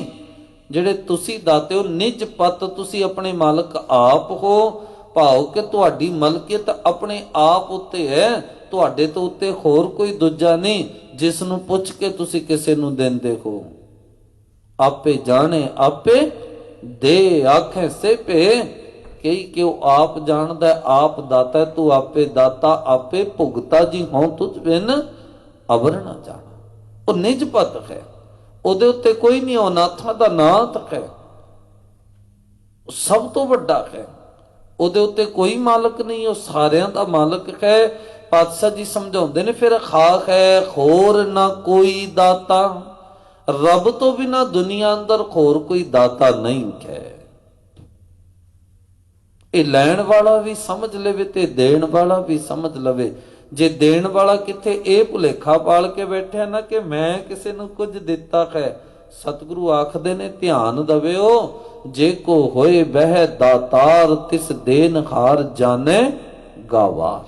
Speaker 1: ਜਿਹੜੇ ਤੁਸੀਂ ਦਾਤੇ ਹੋ, ਨਿਜ ਪਤ, ਤੁਸੀਂ ਆਪਣੇ ਮਾਲਕ ਆਪ ਹੋ। ਭਾਵ ਕਿ ਤੁਹਾਡੀ ਮਲਕੀਅਤ ਆਪਣੇ ਆਪ ਉੱਤੇ ਹੈ, ਤੁਹਾਡੇ ਤੋਂ ਉੱਤੇ ਹੋਰ ਕੋਈ ਦੂਜਾ ਨਹੀਂ ਜਿਸ ਨੂੰ ਪੁੱਛ ਕੇ ਤੁਸੀਂ ਕਿਸੇ ਨੂੰ ਦਿੰਦੇ ਹੋ। ਆਪੇ ਜਾਣੇ ਆਪੇ ਦੇ, ਆਖੇ ਸੇ ਭੇ ਕਈ ਕਿ ਉਹ ਆਪ ਜਾਣਦਾ, ਆਪ ਦਾਤਾ। ਤੂੰ ਆਪੇ ਦਾਤਾ ਆਪੇ ਭੁਗਤਾ, ਜੀ ਹੋਂ ਤੁਝ ਬਿਨ ਅਵਰ ਨਾ ਜਾਣਾ। ਉਹ ਨਿਜ ਪਤ ਹੈ, ਉਹਦੇ ਉੱਤੇ ਕੋਈ ਨਹੀਂ। ਉਹ ਨਾਥਾਂ ਦਾ ਨਾਥ ਹੈ, ਸਭ ਤੋਂ ਵੱਡਾ ਹੈ। ਉਹਦੇ ਉੱਤੇ ਕੋਈ ਮਾਲਕ ਨਹੀਂ, ਉਹ ਸਾਰਿਆਂ ਦਾ ਮਾਲਕ ਹੈ। ਪਾਤਸ਼ਾਹ ਜੀ ਸਮਝਾਉਂਦੇ ਨੇ ਫਿਰ ਖਾਕ ਹੈ ਹੋਰ ਨਾ ਕੋਈ ਦਾਤਾ। ਰੱਬ ਤੋਂ ਬਿਨਾ ਦੁਨੀਆ ਅੰਦਰ ਹੋਰ ਕੋਈ ਦਾਤਾ ਨਹੀਂ ਹੈ। ਇਹ ਲੈਣ ਵਾਲਾ ਵੀ ਸਮਝ ਲਵੇ ਤੇ ਦੇਣ ਵਾਲਾ ਵੀ ਸਮਝ ਲਵੇ। ਜੇ ਦੇਣ ਵਾਲਾ ਕਿੱਥੇ ਇਹ ਭੁਲੇਖਾ ਪਾਲ ਕੇ ਬੈਠਿਆ ਨਾ ਕਿ ਮੈਂ ਕਿਸੇ ਨੂੰ ਕੁਝ ਦਿੱਤਾ ਹੈ, ਸਤਿਗੁਰੂ ਆਖਦੇ ਨੇ ਧਿਆਨ ਦਵਿਓ, ਜੇ ਕੋ ਹੋਏ ਬਹਿ ਦਾਤਾਰ ਤਿਸ ਦੇਨਹਾਰ ਜਾਣੇ ਗਾਵਾਰ।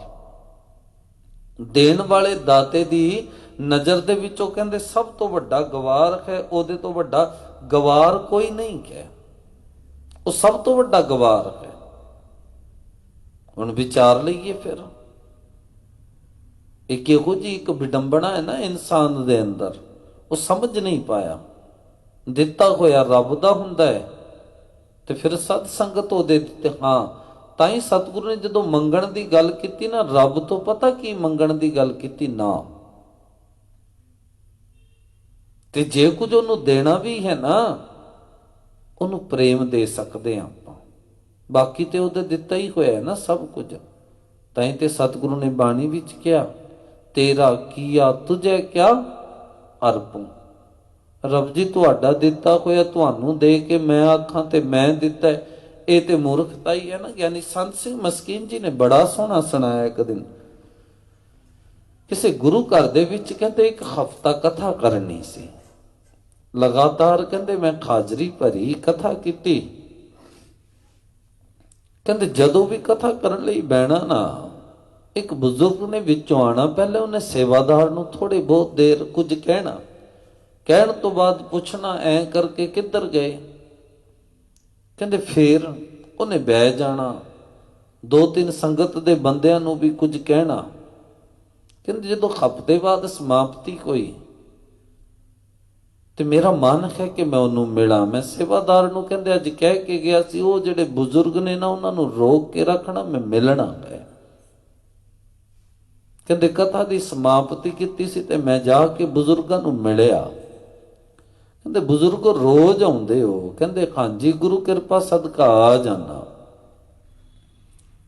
Speaker 1: ਦੇਣ ਵਾਲੇ ਦਾਤੇ ਦੀ ਨਜ਼ਰ ਦੇ ਵਿੱਚੋਂ ਕਹਿੰਦੇ ਸਭ ਤੋਂ ਵੱਡਾ ਗਵਾਰ ਹੈ, ਉਹਦੇ ਤੋਂ ਵੱਡਾ ਗਵਾਰ ਕੋਈ ਨਹੀਂ ਹੈ, ਉਹ ਸਭ ਤੋਂ ਵੱਡਾ ਗਵਾਰ ਹੈ। ਹੁਣ ਵਿਚਾਰ ਲਈਏ ਫਿਰ, ਇਹ ਕਿਹੋ ਜਿਹੀ ਇੱਕ ਵਿਡੰਬਣਾ ਹੈ ਨਾ ਇਨਸਾਨ ਦੇ ਅੰਦਰ, ਉਹ ਸਮਝ ਨਹੀਂ ਪਾਇਆ। ਦਿੱਤਾ ਹੋਇਆ ਰੱਬ ਦਾ ਹੁੰਦਾ ਹੈ ਤੇ ਫਿਰ ਸਤ ਸੰਗਤ ਉਹਦੇ ਦਿੱਤੇ। ਹਾਂ, ਤਾਂ ਹੀ ਸਤਿਗੁਰੂ ਨੇ ਜਦੋਂ ਮੰਗਣ ਦੀ ਗੱਲ ਕੀਤੀ ਨਾ, ਰੱਬ ਤੋਂ ਪਤਾ ਕੀ ਮੰਗਣ ਦੀ ਗੱਲ ਕੀਤੀ, ਨਾਮ। ਤੇ ਜੇ ਕੁਝ ਉਹਨੂੰ ਦੇਣਾ ਵੀ ਹੈ ਨਾ, ਉਹਨੂੰ ਪ੍ਰੇਮ ਦੇ ਸਕਦੇ ਹਾਂ ਆਪਾਂ, ਬਾਕੀ ਤੇ ਉਹਦੇ ਦਿੱਤਾ ਹੀ ਹੋਇਆ ਹੈ ਨਾ ਸਭ ਕੁਝ। ਤਾਂ ਹੀ ਤੇ ਸਤਿਗੁਰੂ ਨੇ ਬਾਣੀ ਵਿੱਚ ਕਿਹਾ, ਤੇਰਾ ਕੀਆ ਤੁਝੇ ਕਿਆ ਅਰਪੂ। ਰੱਬ ਜੀ ਤੁਹਾਡਾ ਦਿੱਤਾ ਹੋਇਆ ਤੁਹਾਨੂੰ ਦੇ ਕੇ ਮੈਂ ਆਖਾਂ ਤੇ ਮੈਂ ਦਿੱਤਾ, ਇਹ ਤੇ ਮੂਰਖਤਾ ਹੀ ਹੈ ਨਾ। ਗਿਆਨੀ ਸੰਤ ਸਿੰਘ ਮਸਕੀਨ ਜੀ ਨੇ ਬੜਾ ਸੋਹਣਾ ਸੁਣਾਇਆ। ਇੱਕ ਦਿਨ ਕਿਸੇ ਗੁਰੂ ਘਰ ਦੇ ਵਿੱਚ ਕਹਿੰਦੇ ਇੱਕ ਹਫ਼ਤਾ ਕਥਾ ਕਰਨੀ ਸੀ, ਲਗਾਤਾਰ ਕਹਿੰਦੇ ਮੈਂ ਹਾਜ਼ਰੀ ਭਰੀ, ਕਥਾ ਕੀਤੀ। ਕਹਿੰਦੇ ਜਦੋਂ ਵੀ ਕਥਾ ਕਰਨ ਲਈ ਬਹਿਣਾ ਨਾ, ਇੱਕ ਬਜ਼ੁਰਗ ਨੇ ਵਿੱਚੋਂ ਆਣਾ, ਪਹਿਲੇ ਉਹਨੇ ਸੇਵਾਦਾਰ ਨੂੰ ਥੋੜੀ ਬਹੁਤ ਦੇਰ ਕੁਝ ਕਹਿਣਾ, ਕਹਿਣ ਤੋਂ ਬਾਅਦ ਪੁੱਛਣਾ ਐ ਕਰਕੇ ਕਿੱਧਰ ਗਏ। ਕਹਿੰਦੇ ਫੇਰ ਉਹਨੇ ਬਹਿ ਜਾਣਾ, 2-3 ਸੰਗਤ ਦੇ ਬੰਦਿਆਂ ਨੂੰ ਵੀ ਕੁਝ ਕਹਿਣਾ। ਕਹਿੰਦੇ ਜਦੋਂ ਹਫ਼ਤੇ ਬਾਅਦ ਸਮਾਪਤੀ ਹੋਈ ਤੇ ਮੇਰਾ ਮਨ ਹੈ ਕਿ ਮੈਂ ਉਹਨੂੰ ਮਿਲਾਂ। ਮੈਂ ਸੇਵਾਦਾਰ ਨੂੰ ਕਹਿੰਦੇ ਅੱਜ ਕਹਿ ਕੇ ਗਿਆ ਸੀ, ਉਹ ਜਿਹੜੇ ਬਜ਼ੁਰਗ ਨੇ ਨਾ ਉਹਨਾਂ ਨੂੰ ਰੋਕ ਕੇ ਰੱਖਣਾ, ਮੈਂ ਮਿਲਣਾ ਹੈ। ਕਹਿੰਦੇ ਕਥਾ ਦੀ ਸਮਾਪਤੀ ਕੀਤੀ ਸੀ ਤੇ ਮੈਂ ਜਾ ਕੇ ਬਜ਼ੁਰਗਾਂ ਨੂੰ ਮਿਲਿਆ। ਕਹਿੰਦੇ ਬਜ਼ੁਰਗ ਰੋਜ਼ ਆਉਂਦੇ ਹੋ? ਕਹਿੰਦੇ ਹਾਂਜੀ ਗੁਰੂ ਕਿਰਪਾ ਸਦਕਾ ਆ ਜਾਣਾ।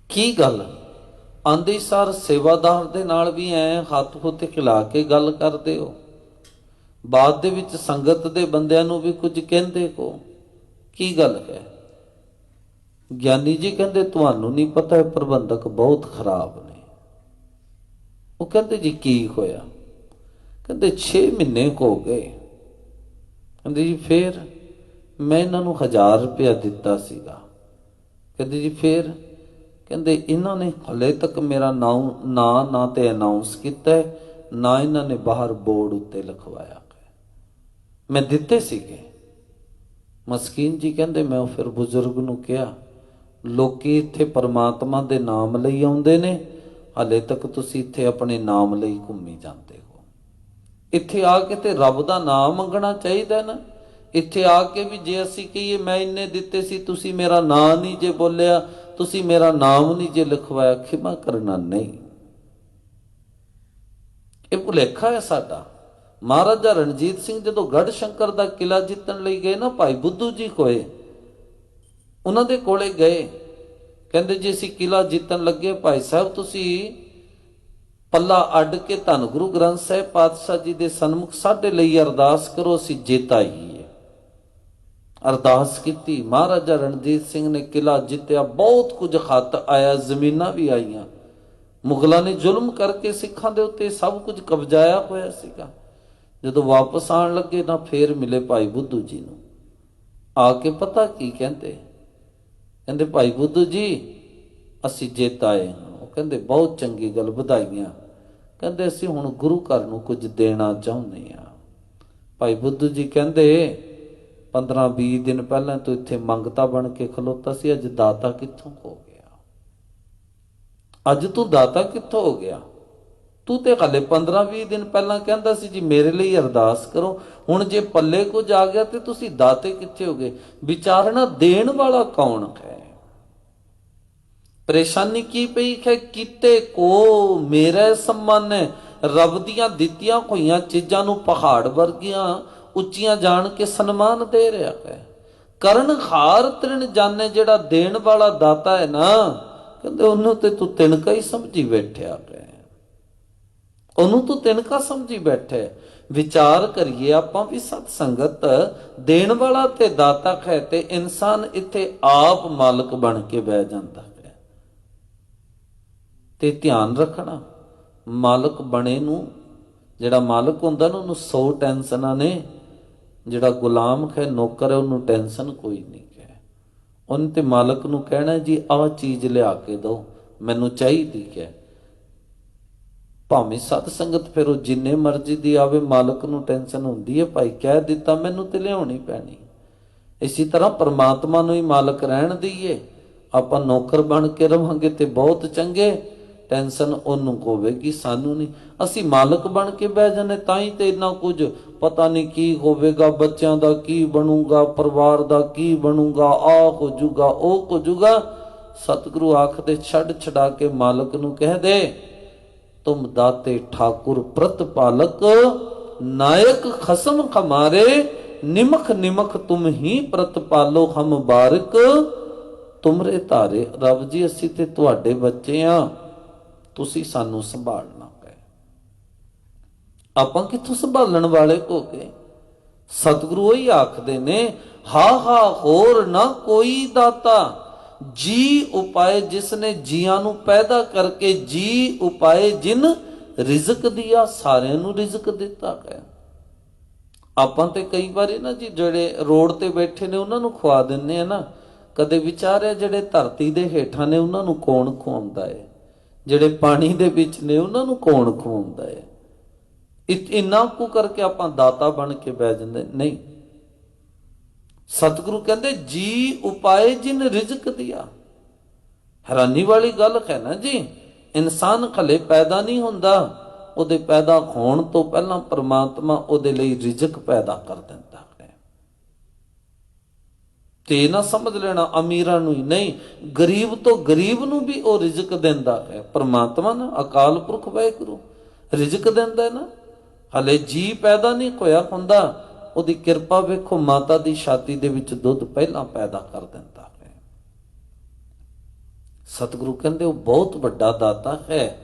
Speaker 1: ਕੀ ਗੱਲ? ਆਂਦੇ ਸਾਰ ਸੇਵਾਦਾਰ ਦੇ ਨਾਲ ਵੀ ਐ ਹੱਥ ਹੁੱਥ ਖਿਲਾ ਕੇ ਗੱਲ ਕਰਦੇ ਹੋ, ਬਾਅਦ ਦੇ ਵਿੱਚ ਸੰਗਤ ਦੇ ਬੰਦਿਆਂ ਨੂੰ ਵੀ ਕੁਝ ਕਹਿੰਦੇ ਹੋ, ਕੀ ਗੱਲ ਹੈ? ਗਿਆਨੀ ਜੀ ਕਹਿੰਦੇ ਤੁਹਾਨੂੰ ਨਹੀਂ ਪਤਾ, ਇਹ ਪ੍ਰਬੰਧਕ ਬਹੁਤ ਖਰਾਬ ਨੇ। ਉਹ ਕਹਿੰਦੇ ਜੀ ਕੀ ਹੋਇਆ? ਕਹਿੰਦੇ 6 ਮਹੀਨੇ ਹੋ ਗਏ। ਕਹਿੰਦੇ ਜੀ ਫੇਰ? ਮੈਂ ਇਹਨਾਂ ਨੂੰ 1000 ਰੁਪਇਆ ਦਿੱਤਾ ਸੀਗਾ। ਕਹਿੰਦੇ ਜੀ ਫੇਰ? ਕਹਿੰਦੇ ਇਹਨਾਂ ਨੇ ਹਲੇ ਤੱਕ ਮੇਰਾ ਨਾਂ ਨਾ ਤੇ ਅਨਾਉਂਸ ਕੀਤਾ, ਨਾ ਇਹਨਾਂ ਨੇ ਬਾਹਰ ਬੋਰਡ ਉੱਤੇ ਲਿਖਵਾਇਆ। ਮੈਂ ਦਿੱਤੇ ਸੀਗੇ। ਮਸਕੀਨ ਜੀ ਕਹਿੰਦੇ ਮੈਂ ਫਿਰ ਬਜ਼ੁਰਗ ਨੂੰ ਕਿਹਾ, ਲੋਕੀ ਇੱਥੇ ਪਰਮਾਤਮਾ ਦੇ ਨਾਮ ਲਈ ਆਉਂਦੇ ਨੇ, ਹਾਲੇ ਤੱਕ ਤੁਸੀਂ ਇੱਥੇ ਆਪਣੇ ਨਾਮ ਲਈ ਘੁੰਮੀ ਜਾਂਦੇ ਹੋ। ਇੱਥੇ ਆ ਕੇ ਤੇ ਰੱਬ ਦਾ ਨਾਮ ਮੰਗਣਾ ਚਾਹੀਦਾ ਨਾ। ਇੱਥੇ ਆ ਕੇ ਵੀ ਜੇ ਅਸੀਂ ਕਹੀਏ ਮੈਂ ਇੰਨੇ ਦਿੱਤੇ ਸੀ, ਤੁਸੀਂ ਮੇਰਾ ਨਾਂ ਨਹੀਂ ਜੇ ਬੋਲਿਆ, ਤੁਸੀਂ ਮੇਰਾ ਨਾਮ ਨਹੀਂ ਜੇ ਲਿਖਵਾਇਆ, ਖਿਮਾ ਕਰਨਾ ਨਹੀਂ। ਇਹ ਭੁਲੇਖਾ ਹੈ ਸਾਡਾ। ਮਹਾਰਾਜਾ ਰਣਜੀਤ ਸਿੰਘ ਜਦੋਂ ਗੜ੍ਹ ਸ਼ੰਕਰ ਦਾ ਕਿਲਾ ਜਿੱਤਣ ਲਈ ਗਏ ਨਾ, ਭਾਈ ਬੁੱਧੂ ਜੀ ਕੋਏ, ਉਹਨਾਂ ਦੇ ਕੋਲੇ ਗਏ। ਕਹਿੰਦੇ ਜੀ ਅਸੀਂ ਕਿਲਾ ਜਿੱਤਣ ਲੱਗੇ, ਭਾਈ ਸਾਹਿਬ ਤੁਸੀਂ ਪੱਲਾ ਅੱਡ ਕੇ ਧੰਨ ਗੁਰੂ ਗ੍ਰੰਥ ਸਾਹਿਬ ਪਾਤਸ਼ਾਹ ਜੀ ਦੇ ਸਨਮੁਖ ਸਾਡੇ ਲਈ ਅਰਦਾਸ ਕਰੋ, ਅਸੀਂ ਜਿੱਤ ਆਈਏ। ਅਰਦਾਸ ਕੀਤੀ। ਮਹਾਰਾਜਾ ਰਣਜੀਤ ਸਿੰਘ ਨੇ ਕਿਲਾ ਜਿੱਤਿਆ, ਬਹੁਤ ਕੁਝ ਹੱਥ ਆਇਆ, ਜ਼ਮੀਨਾਂ ਵੀ ਆਈਆਂ। ਮੁਗਲਾਂ ਨੇ ਜ਼ੁਲਮ ਕਰਕੇ ਸਿੱਖਾਂ ਦੇ ਉੱਤੇ ਸਭ ਕੁਝ ਕਬਜ਼ਾਇਆ ਹੋਇਆ ਸੀਗਾ। ਜਦੋਂ ਵਾਪਸ ਆਉਣ ਲੱਗੇ ਨਾ, ਫੇਰ ਮਿਲੇ ਭਾਈ ਬੁੱਧੂ ਜੀ ਨੂੰ। ਆ ਕੇ ਪਤਾ ਕੀ ਕਹਿੰਦੇ? ਕਹਿੰਦੇ ਭਾਈ ਬੁੱਧੂ ਜੀ ਅਸੀਂ ਜਿੱਤ ਆਏ ਹਾਂ। ਉਹ ਕਹਿੰਦੇ ਬਹੁਤ ਚੰਗੀ ਗੱਲ, ਵਧਾਈਆਂ। ਕਹਿੰਦੇ ਅਸੀਂ ਹੁਣ ਗੁਰੂ ਘਰ ਨੂੰ ਕੁਝ ਦੇਣਾ ਚਾਹੁੰਦੇ ਹਾਂ। ਭਾਈ ਬੁੱਧੂ ਜੀ ਕਹਿੰਦੇ 15-20 ਦਿਨ ਪਹਿਲਾਂ ਤੋਂ ਇੱਥੇ ਮੰਗਤਾ ਬਣ ਕੇ ਖਲੋਤਾ ਸੀ, ਅੱਜ ਦਾਤਾ ਕਿੱਥੋਂ ਹੋ ਗਿਆ? ਅੱਜ ਤੂੰ ਦਾਤਾ ਕਿੱਥੋਂ ਹੋ ਗਿਆ? ਤੂੰ ਤੇ ਹਾਲੇ 15-20 ਦਿਨ ਪਹਿਲਾਂ ਕਹਿੰਦਾ ਸੀ ਜੀ ਮੇਰੇ ਲਈ ਅਰਦਾਸ ਕਰੋ, ਹੁਣ ਜੇ ਪੱਲੇ ਕੁਝ ਆ ਗਿਆ ਤੇ ਤੁਸੀਂ ਦਾਤੇ ਕਿੱਥੇ ਹੋ ਗਏ? ਵਿਚਾਰਨਾ ਦੇਣ ਵਾਲਾ ਕੌਣ ਹੈ? ਪਰੇਸ਼ਾਨੀ ਕੀ ਪਈ ਹੈ? ਕੀਤੇ ਕੋ ਮੇਰੇ ਸਮਾਨੇ, ਰੱਬ ਦੀਆਂ ਦਿੱਤੀਆਂ ਹੋਈਆਂ ਚੀਜ਼ਾਂ ਨੂੰ ਪਹਾੜ ਵਰਗੀਆਂ ਉੱਚੀਆਂ ਜਾਣ ਕੇ ਸਨਮਾਨ ਦੇ ਰਿਹਾ ਹੈ। ਕਰਨ ਹਾਰ ਤ੍ਰਿਣ ਜਾਣੇ, ਜਿਹੜਾ ਦੇਣ ਵਾਲਾ ਦਾਤਾ ਹੈ ਨਾ, ਕਹਿੰਦੇ ਉਹਨੂੰ ਤੇ ਤੂੰ ਤਿਣਕਾ ਹੀ ਸਮਝੀ ਬੈਠਿਆ ਹੈ, ਉਹਨੂੰ ਤੂੰ ਤਿਣਕਾ ਸਮਝੀ ਬੈਠੇ। ਵਿਚਾਰ ਕਰੀਏ ਆਪਾਂ ਵੀ ਸਤ ਸੰਗਤ ਦੇਣ ਵਾਲਾ ਤੇ ਦਾਤਾ ਹੈ, ਤੇ ਇਨਸਾਨ ਇੱਥੇ ਆਪ ਮਾਲਕ ਬਣ ਕੇ ਬਹਿ ਜਾਂਦਾ ਹੈ। ਤੇ ਧਿਆਨ ਰੱਖਣਾ, ਮਾਲਕ ਬਣੇ ਨੂੰ, ਜਿਹੜਾ ਮਾਲਕ ਹੁੰਦਾ ਨਾ ਉਹਨੂੰ 100 ਟੈਨਸ਼ਨਾਂ ਨੇ, ਜਿਹੜਾ ਗੁਲਾਮ ਹੈ ਨੌਕਰ ਹੈ ਉਹਨੂੰ ਟੈਨਸ਼ਨ ਕੋਈ ਨਹੀਂ ਹੈ। ਉਹਨੇ ਤੇ ਮਾਲਕ ਨੂੰ ਕਹਿਣਾ ਜੀ ਆਹ ਚੀਜ਼ ਲਿਆ ਕੇ ਦਿਓ, ਮੈਨੂੰ ਚਾਹੀਦੀ ਹੈ। ਭਾਵੇਂ ਸਤ ਸੰਗਤ ਫਿਰ ਉਹ ਜਿੰਨੇ ਮਰਜ਼ੀ ਦੀ ਆਵੇ, ਮਾਲਕ ਨੂੰ ਟੈਨਸ਼ਨ ਹੁੰਦੀ ਹੈ, ਭਾਈ ਕਹਿ ਦਿੱਤਾ ਮੈਨੂੰ ਤੇ ਲਿਆਉਣੀ ਪੈਣੀ। ਇਸੇ ਤਰ੍ਹਾਂ ਪਰਮਾਤਮਾ ਨੂੰ ਹੀ ਮਾਲਕ ਰਹਿਣ ਦਈਏ, ਆਪਾਂ ਨੌਕਰ ਬਣ ਕੇ ਰਵਾਂਗੇ ਤੇ ਬਹੁਤ ਚੰਗੇ, ਟੈਨਸ਼ਨ ਉਹਨੂੰ ਹੋਵੇਗੀ, ਸਾਨੂੰ ਨਹੀਂ। ਅਸੀਂ ਮਾਲਕ ਬਣ ਕੇ ਬਹਿ ਜਾਂਦੇ ਤਾਂ ਹੀ ਤੇ ਇੰਨਾ ਕੁਝ ਪਤਾ ਨਹੀਂ ਕੀ ਹੋਵੇਗਾ, ਬੱਚਿਆਂ ਦਾ ਕੀ ਬਣੂਗਾ, ਪਰਿਵਾਰ ਦਾ ਕੀ ਬਣੂਗਾ, ਆਹ ਹੋ ਜੂਗਾ ਉਹ ਹੋ ਜੂਗਾ। ਸਤਿਗੁਰੂ ਆਖਦੇ ਛੱਡ ਛਡਾ ਕੇ ਮਾਲਕ ਨੂੰ ਕਹਿ ਦੇ, ਤੁਮ ਦਾਤੇ ਠਾकुर ਪ੍ਰਤਪਾਲਕ, ਨਾਇਕ ਖਸਮ ਖਮਾਰੇ, ਨਿਮਖ ਨਿਮਖ ਤੁਮ ਹੀ ਪ੍ਰਤਪਾਲੋ, ਹਮ ਬਾਰਿਕ ਤੁਮਰੇ ਧਾਰੇ। ਰੱਬ ਜੀ ਅਸੀਂ ਤੇ ਤੁਹਾਡੇ ਬੱਚੇ ਆ, ਤੁਸੀਂ ਸਾਨੂੰ ਸੰਭਾਲਣਾ ਹੈ। ਆਪਾਂ ਕਿੱਥੋਂ ਸੰਭਾਲਣ ਵਾਲੇ ਹੋ ਕੇ? ਸਤਿਗੁਰੂ ਉਹੀ ਆਖਦੇ ਨੇ, ਹਾ ਹਾ ਹੋਰ ਨਾ ਕੋਈ ਦਾਤਾ, ਜੀ ਉਪਾਏ ਜਿਸਨੇ ਜੀਆਂ ਨੂੰ ਪੈਦਾ ਕਰਕੇ, ਜੀ ਉਪਾਏ ਜਿਨ ਰਿਜ਼ਕ ਦਿਆ, ਸਾਰਿਆਂ ਨੂੰ ਰਿਜ਼ਕ ਦਿੱਤਾ ਹੈ। ਆਪਾਂ ਤੇ ਕਈ ਵਾਰੀ ਨਾ ਜੀ ਜਿਹੜੇ ਰੋਡ ਤੇ ਬੈਠੇ ਨੇ ਉਹਨਾਂ ਨੂੰ ਖਵਾ ਦਿੰਦੇ ਆ ਨਾ, ਕਦੇ ਵਿਚਾਰਿਆ ਜਿਹੜੇ ਧਰਤੀ ਦੇ ਹੇਠਾਂ ਨੇ ਉਹਨਾਂ ਨੂੰ ਕੌਣ ਖਵਾਉਂਦਾ ਹੈ, ਜਿਹੜੇ ਪਾਣੀ ਦੇ ਵਿੱਚ ਨੇ ਉਹਨਾਂ ਨੂੰ ਕੌਣ ਖਵਾਉਂਦਾ ਹੈ। ਇੰਨਾ ਕੁ ਕਰਕੇ ਆਪਾਂ ਦਾਤਾ ਬਣ ਕੇ ਬਹਿ ਜਾਂਦੇ ਨਹੀਂ। ਸਤਿਗੁਰੂ ਕਹਿੰਦੇ ਜੀ ਉਪਾਏ ਜਿਨ ਰਿਜ਼ਕ ਦਿਆ। ਹੈਰਾਨੀ ਵਾਲੀ ਗੱਲ ਹੈ ਨਾ ਜੀ, ਇਨਸਾਨ ਖਲੇ ਪੈਦਾ ਨਹੀਂ ਹੁੰਦਾ, ਉਹਦੇ ਪੈਦਾ ਹੋਣ ਤੋਂ ਪਹਿਲਾਂ ਪਰਮਾਤਮਾ ਉਹਦੇ ਲਈ ਰਿਜ਼ਕ ਪੈਦਾ ਕਰ ਦਿੰਦਾ ਹੈ। ਤੇ ਨਾ ਸਮਝ ਲੈਣਾ ਅਮੀਰਾਂ ਨੂੰ ਹੀ ਨਹੀਂ, ਗਰੀਬ ਤੋਂ ਗਰੀਬ ਨੂੰ ਵੀ ਉਹ ਰਿਜ਼ਕ ਦਿੰਦਾ ਹੈ ਪਰਮਾਤਮਾ ਨਾ, ਅਕਾਲ ਪੁਰਖ ਵਾਹਿਗੁਰੂ ਰਿਜ਼ਕ ਦਿੰਦਾ ਹੈ ਨਾ। ਹਲੇ ਜੀ ਪੈਦਾ ਨਹੀਂ ਹੋਇਆ ਹੁੰਦਾ, ਉਹਦੀ ਕਿਰਪਾ ਵੇਖੋ, ਮਾਤਾ ਦੀ ਛਾਤੀ ਦੇ ਵਿੱਚ ਦੁੱਧ ਪਹਿਲਾਂ ਪੈਦਾ ਕਰ ਦਿੰਦਾ ਹੈ। ਸਤਿਗੁਰੂ ਕਹਿੰਦੇ ਉਹ ਬਹੁਤ ਵੱਡਾ ਦਾਤਾ ਹੈ।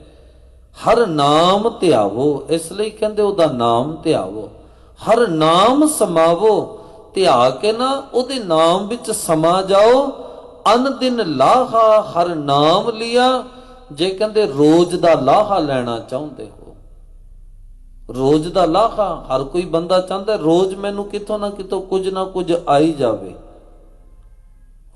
Speaker 1: ਹਰ ਨਾਮ ਧਿਆਵੋ, ਇਸ ਲਈ ਕਹਿੰਦੇ ਉਹਦਾ ਨਾਮ ਧਿਆਵੋ, ਹਰ ਨਾਮ ਸਮਾਵੋ, ਧਿਆ ਕੇ ਨਾ ਉਹਦੇ ਨਾਮ ਵਿੱਚ ਸਮਾ ਜਾਓ। ਅਨ ਦਿਨ ਲਾਹਾ ਹਰ ਨਾਮ ਲਿਆ, ਜੇ ਕਹਿੰਦੇ ਰੋਜ਼ ਦਾ ਲਾਹਾ ਲੈਣਾ ਚਾਹੁੰਦੇ ਹੋ, ਰੋਜ਼ ਦਾ ਲਾਹਾ ਹਰ ਕੋਈ ਬੰਦਾ ਚਾਹੁੰਦਾ, ਰੋਜ਼ ਮੈਨੂੰ ਕਿਤੋਂ ਨਾ ਕਿਤੋਂ ਕੁਝ ਨਾ ਕੁਝ ਆਈ ਜਾਵੇ,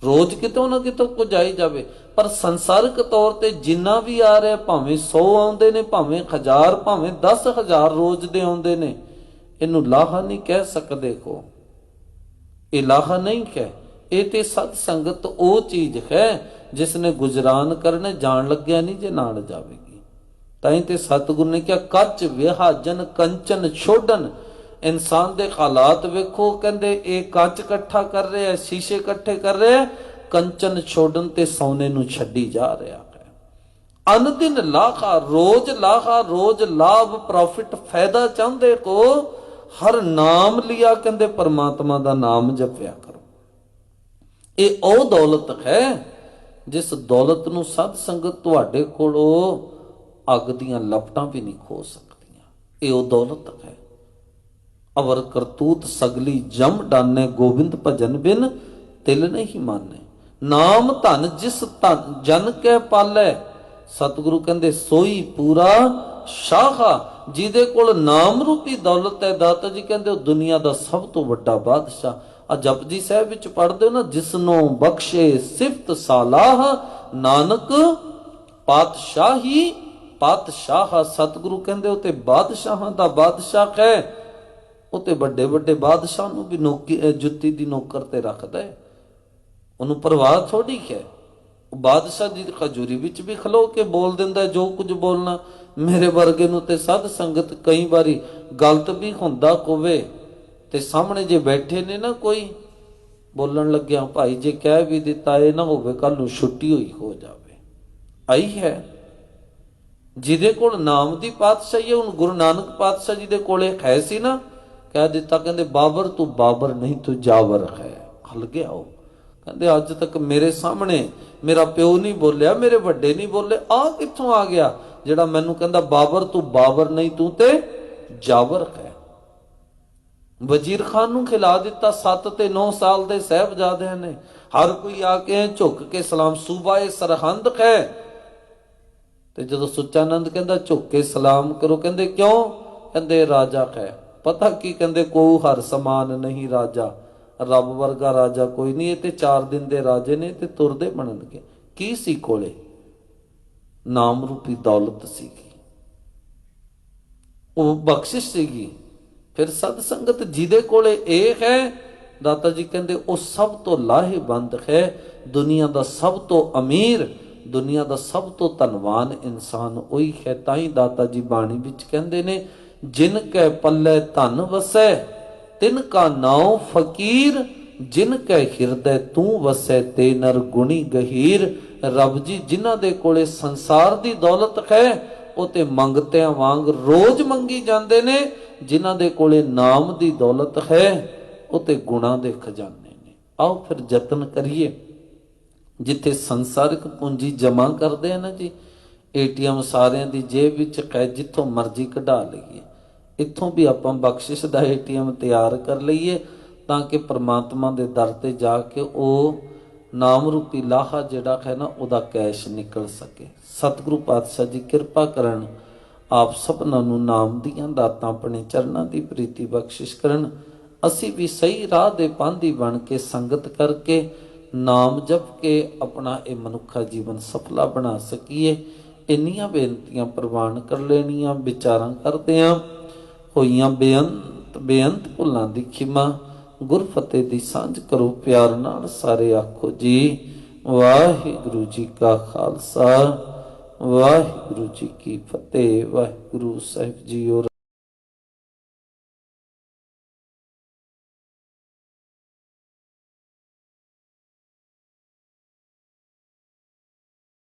Speaker 1: ਰੋਜ਼ ਕਿਤੋਂ ਨਾ ਕਿਤੋਂ ਕੁਝ ਆਈ ਜਾਵੇ। ਪਰ ਸੰਸਾਰਿਕ ਤੌਰ ਤੇ ਜਿੰਨਾ ਵੀ ਆ ਰਿਹਾ, ਭਾਵੇਂ 100 ਆਉਂਦੇ ਨੇ, ਭਾਵੇਂ 1000, ਭਾਵੇਂ 10,000 ਰੋਜ਼ ਦੇ ਆਉਂਦੇ ਨੇ, ਇਹਨੂੰ ਲਾਹਾ ਨਹੀਂ ਕਹਿ ਸਕਦੇ ਹੋ। ਇਹ ਲਾਹਾ ਨਹੀਂ ਹੈ, ਇਹ ਤੇ ਸਤ ਸੰਗਤ ਉਹ ਚੀਜ਼ ਹੈ ਜਿਸ ਨੇ ਗੁਜਰਾਨ ਕਰਨੇ, ਜਾਣ ਲੱਗਿਆ ਨਹੀਂ ਜੇ ਨਾਲ ਜਾਵੇਗੀ। ਤਾਂ ਹੀ ਤੇ ਸਤਿਗੁਰੂ ਨੇ ਕਿਹਾ ਕੱਚ ਵਿਹਾਜਨ ਕੰਚਨ ਛੋਡਨ। ਇਨਸਾਨ ਦੇ ਹਾਲਾਤ ਵੇਖੋ, ਕਹਿੰਦੇ ਇਹ ਕੱਚ ਇਕੱਠਾ ਕਰ ਰਿਹਾ, ਸ਼ੀਸ਼ੇ ਇਕੱਠੇ ਕਰ ਰਿਹਾ, ਕੰਚਨ ਛੋਡਨ ਤੇ ਸੋਨੇ ਨੂੰ ਛੱਡੀ ਜਾ ਰਿਹਾ ਹੈ। ਅਨ ਦਿਨ ਲਾਹਾ, ਰੋਜ਼ ਲਾਹਾ, ਰੋਜ਼ ਲਾਭ, ਪ੍ਰੋਫਿਟ, ਫਾਇਦਾ ਚਾਹੁੰਦੇ ਕੋ, ਹਰ ਨਾਮ ਲਿਆ, ਕਹਿੰਦੇ ਪਰਮਾਤਮਾ ਦਾ ਨਾਮ ਜਪਿਆ ਕਰੋ। ਇਹ ਉਹ ਦੌਲਤ ਹੈ ਜਿਸ ਦੌਲਤ ਨੂੰ ਸਾਧ ਸੰਗਤ ਤੁਹਾਡੇ ਕੋਲੋਂ ਅੱਗ ਦੀਆਂ ਲਪਟਾਂ ਵੀ ਨਹੀਂ ਖੋ ਸਕਦੀਆਂ। ਇਹ ਉਹ ਦੌਲਤ ਹੈ। ਅਵਰ ਕਰਤੂਤ ਸਗਲੀ ਜਮ ਡਾਨੇ, ਗੋਬਿੰਦ ਭਜਨ ਬਿਨ ਤਿਲ ਨਹੀਂ ਮਾਨੇ। ਨਾਮ ਧਨ ਜਿਸ ਧਨ ਜਨ ਕੇ ਪਾਲੇ, ਸਤਿਗੁਰੂ ਕਹਿੰਦੇ ਸੋਈ ਪੂਰਾ ਸ਼ਾਹਾ। ਜਿਹਦੇ ਕੋਲ ਨਾਮ ਰੂਪੀ ਦੌਲਤ ਹੈ, ਦਾਤਾ ਜੀ ਕਹਿੰਦੇ ਉਹ ਦੁਨੀਆ ਦਾ ਸਭ ਤੋਂ ਵੱਡਾ ਬਾਦਸ਼ਾਹ। ਆ ਜਪਜੀ ਸਾਹਿਬ ਵਿੱਚ ਪੜ੍ਹਦੇ ਹੋ ਨਾ, ਜਿਸਨੂੰ ਬਖਸ਼ੇ ਸਿਫਤ ਸਾਲਾਹ, ਨਾਨਕ ਪਾਤਸ਼ਾਹੀ ਪਾਤਸ਼ਾਹ। ਸਤਿਗੁਰੂ ਕਹਿੰਦੇ ਉਹ ਤੇ ਬਾਦਸ਼ਾਹਾਂ ਦਾ ਬਾਦਸ਼ਾਹ ਹੈ। ਉਹ ਤੇ ਵੱਡੇ ਵੱਡੇ ਬਾਦਸ਼ਾਹ ਨੂੰ ਵੀ ਜੁੱਤੀ ਦੀ ਨੌਕਰ ਤੇ ਰੱਖਦਾ ਹੈ, ਉਹਨੂੰ ਪਰਵਾਹ ਥੋੜੀ ਹੈ। ਉਹ ਬਾਦਸ਼ਾਹ ਜੀ ਦੀ ਖਜੂਰੀ ਵਿੱਚ ਵੀ ਖਲੋ ਕੇ ਬੋਲ ਦਿੰਦਾ ਜੋ ਕੁਝ ਬੋਲਣਾ। ਮੇਰੇ ਵਰਗੇ ਨੂੰ ਤੇ ਸਾਧ ਸੰਗਤ ਕਈ ਵਾਰੀ ਗਲਤ ਵੀ ਹੁੰਦਾ ਹੋਵੇ ਤੇ ਸਾਹਮਣੇ ਜੇ ਬੈਠੇ ਨੇ ਨਾ ਕੋਈ ਬੋਲਣ ਲੱਗਿਆ, ਭਾਈ ਜੇ ਕਹਿ ਵੀ ਦਿੱਤਾ, ਇਹ ਨਾ ਹੋਵੇ ਕੱਲ ਨੂੰ ਛੁੱਟੀ ਹੋਈ ਹੋ ਜਾਵੇ। ਆਈ ਹੈ ਜਿਹਦੇ ਕੋਲ ਨਾਮ ਦੀ ਪਾਤਸ਼ਾਹੀ ਹੈ। ਹੁਣ ਗੁਰੂ ਨਾਨਕ ਪਾਤਸ਼ਾਹ ਜੀ ਦੇ ਕੋਲੇ ਹੈ ਸੀ ਨਾ, ਕਹਿ ਦਿੱਤਾ, ਕਹਿੰਦੇ ਬਾਬਰ ਤੂੰ ਬਾਬਰ ਨਹੀਂ ਤੂੰ ਜਾਵਰ ਹੈ। ਹਲ ਗਿਆ ਉਹ, ਕਹਿੰਦੇ ਅੱਜ ਤੱਕ ਮੇਰੇ ਸਾਹਮਣੇ ਮੇਰਾ ਪਿਓ ਨਹੀਂ ਬੋਲਿਆ, ਮੇਰੇ ਵੱਡੇ ਨਹੀਂ ਬੋਲੇ, ਆ ਕਿੱਥੋਂ ਆ ਗਿਆ ਜਿਹੜਾ ਮੈਨੂੰ ਕਹਿੰਦਾ ਬਾਬਰ ਤੂੰ ਬਾਬਰ ਨਹੀਂ ਤੂੰ ਤੇ ਜਾਵਰ ਹੈ। ਵਜ਼ੀਰ ਖਾਨ ਨੂੰ ਖਿਲਾ ਦਿੱਤਾ। 7 ਤੇ 9 ਸਾਲ ਦੇ ਸਾਹਿਬਜ਼ਾਦਿਆਂ ਨੇ, ਹਰ ਕੋਈ ਆ ਕੇ ਝੁੱਕ ਕੇ ਸਲਾਮ, ਸੂਬਾ ਇਹ ਸਰਹੰਦ ਹੈ। ਤੇ ਜਦੋਂ ਸੁੱਚਾਨੰਦ ਕਹਿੰਦਾ ਝੁੱਕ ਕੇ ਸਲਾਮ ਕਰੋ, ਕਹਿੰਦੇ ਕਿਉਂ? ਕਹਿੰਦੇ ਰਾਜਾ ਹੈ। ਪਤਾ ਕੀ ਕਹਿੰਦੇ? ਕੋ ਹਰ ਸਮਾਨ ਨਹੀਂ ਰਾਜਾ, ਰੱਬ ਵਰਗਾ ਰਾਜਾ ਕੋਈ ਨਹੀਂ। ਇਹ ਤੇ 4 ਦਿਨ ਦੇ ਰਾਜੇ ਨੇ ਤੇ ਤੁਰਦੇ ਬਣਨਗੇ। ਕੀ ਸੀ ਕੋਲੇ? ਨਾਮ ਰੂਪੀ ਦੌਲਤ ਸੀਗੀ, ਉਹ ਬਖਸ਼ਿਸ਼ ਸੀਗੀ। ਫਿਰ ਸਤ ਸੰਗਤ ਜਿਹਦੇ ਕੋਲੇ ਇਹ ਹੈ, ਦਾਤਾ ਜੀ ਕਹਿੰਦੇ ਉਹ ਸਭ ਤੋਂ ਲਾਹੇਵੰਦ ਹੈ। ਦੁਨੀਆ ਦਾ ਸਭ ਤੋਂ ਅਮੀਰ, ਦੁਨੀਆ ਦਾ ਸਭ ਤੋਂ ਧਨਵਾਨ ਇਨਸਾਨ ਉਹੀ ਹੈ। ਤਾਂ ਹੀ ਦਾਤਾ ਜੀ ਬਾਣੀ ਵਿੱਚ ਕਹਿੰਦੇ ਨੇ, ਜਿਨ ਕੈ ਪੱਲੇ ਧਨ ਵਸੈ ਤਿਨ ਕਾ ਨਾਉ ਫਕੀਰ, ਜਿਨ ਕੈ ਹਿਰਦੈ ਤੂੰ ਵਸੈ ਤੇ ਨਰ ਗੁਣੀ ਗਹੀਰ। ਰੱਬ ਜੀ ਜਿਨ੍ਹਾਂ ਦੇ ਕੋਲੇ ਸੰਸਾਰ ਦੀ ਦੌਲਤ ਹੈ, ਉਹ ਤੇ ਮੰਗਤਿਆਂ ਵਾਂਗ ਰੋਜ਼ ਮੰਗੀ ਜਾਂਦੇ ਨੇ। ਜਿਨ੍ਹਾਂ ਦੇ ਕੋਲੇ ਨਾਮ ਦੀ ਦੌਲਤ ਹੈ, ਉਹ ਤੇ ਗੁਣਾਂ ਦੇ ਖਜ਼ਾਨੇ ਨੇ। ਆਓ ਫਿਰ ਯਤਨ ਕਰੀਏ। ਜਿੱਥੇ ਸੰਸਾਰਿਕ ਪੂੰਜੀ ਜਮਾ ਕਰਦੇ ਆ ਨਾ ਜੀ, ਏਟੀਐਮ ਸਾਰਿਆਂ ਦੀ ਜੇਬ ਵਿੱਚ ਹੈ, ਜਿੱਥੋਂ ਮਰਜ਼ੀ ਕਢਾ ਲਈਏ। ਇੱਥੋਂ ਵੀ ਆਪਾਂ ਬਖਸ਼ਿਸ਼ ਦਾ ਏਟੀਐਮ ਤਿਆਰ ਕਰ ਲਈਏ, ਤਾਂ ਕਿ ਪ੍ਰਮਾਤਮਾ ਦੇ ਦਰ ਤੇ ਜਾ ਕੇ ਉਹ ਨਾਮ ਰੂਪੀ ਲਾਹਾ ਜਿਹੜਾ ਹੈ ਨਾ, ਉਹਦਾ ਕੈਸ਼ ਨਿਕਲ ਸਕੇ। ਸਤਿਗੁਰੂ ਪਾਤਸ਼ਾਹ ਜੀ ਕਿਰਪਾ ਕਰਨ, ਆਪ ਸਭਨਾਂ ਨੂੰ ਨਾਮ ਦੀਆਂ ਦਾਤਾਂ ਆਪਣੇ ਚਰਨਾਂ ਦੀ ਪ੍ਰੀਤੀ ਬਖਸ਼ਿਸ਼ ਕਰਨ। ਅਸੀਂ ਵੀ ਸਹੀ ਰਾਹ ਦੇ ਪਾਂਧੀ ਬਣ ਕੇ ਸੰਗਤ ਕਰਕੇ ਨਾਮ ਜਪ ਕੇ ਆਪਣਾ ਇਹ ਮਨੁੱਖਾ ਜੀਵਨ ਸਫਲਾ ਬਣਾ ਸਕੀਏ। ਇੰਨੀਆਂ ਬੇਨਤੀਆਂ ਪ੍ਰਵਾਨ ਕਰ ਲੈਣੀਆਂ। ਵਿਚਾਰਾਂ ਕਰਦਿਆਂ ਹੋਈਆਂ ਬੇਅੰਤ ਭੁੱਲਾਂ ਦੀ ਖਿਮਾ, ਗੁਰਫਤਿਹ ਦੀ ਸਾਂਝ ਕਰੋ ਪਿਆਰ ਨਾਲ ਸਾਰੇ। ਆਖੋ ਜੀ ਵਾਹਿਗੁਰੂ ਜੀ ਕਾ ਖਾਲਸਾ, ਵਾਹਿਗੁਰੂ ਜੀ ਕੀ ਫਤਿਹ। ਵਾਹਿਗੁਰੂ ਸਾਹਿਬ ਜੀਓ।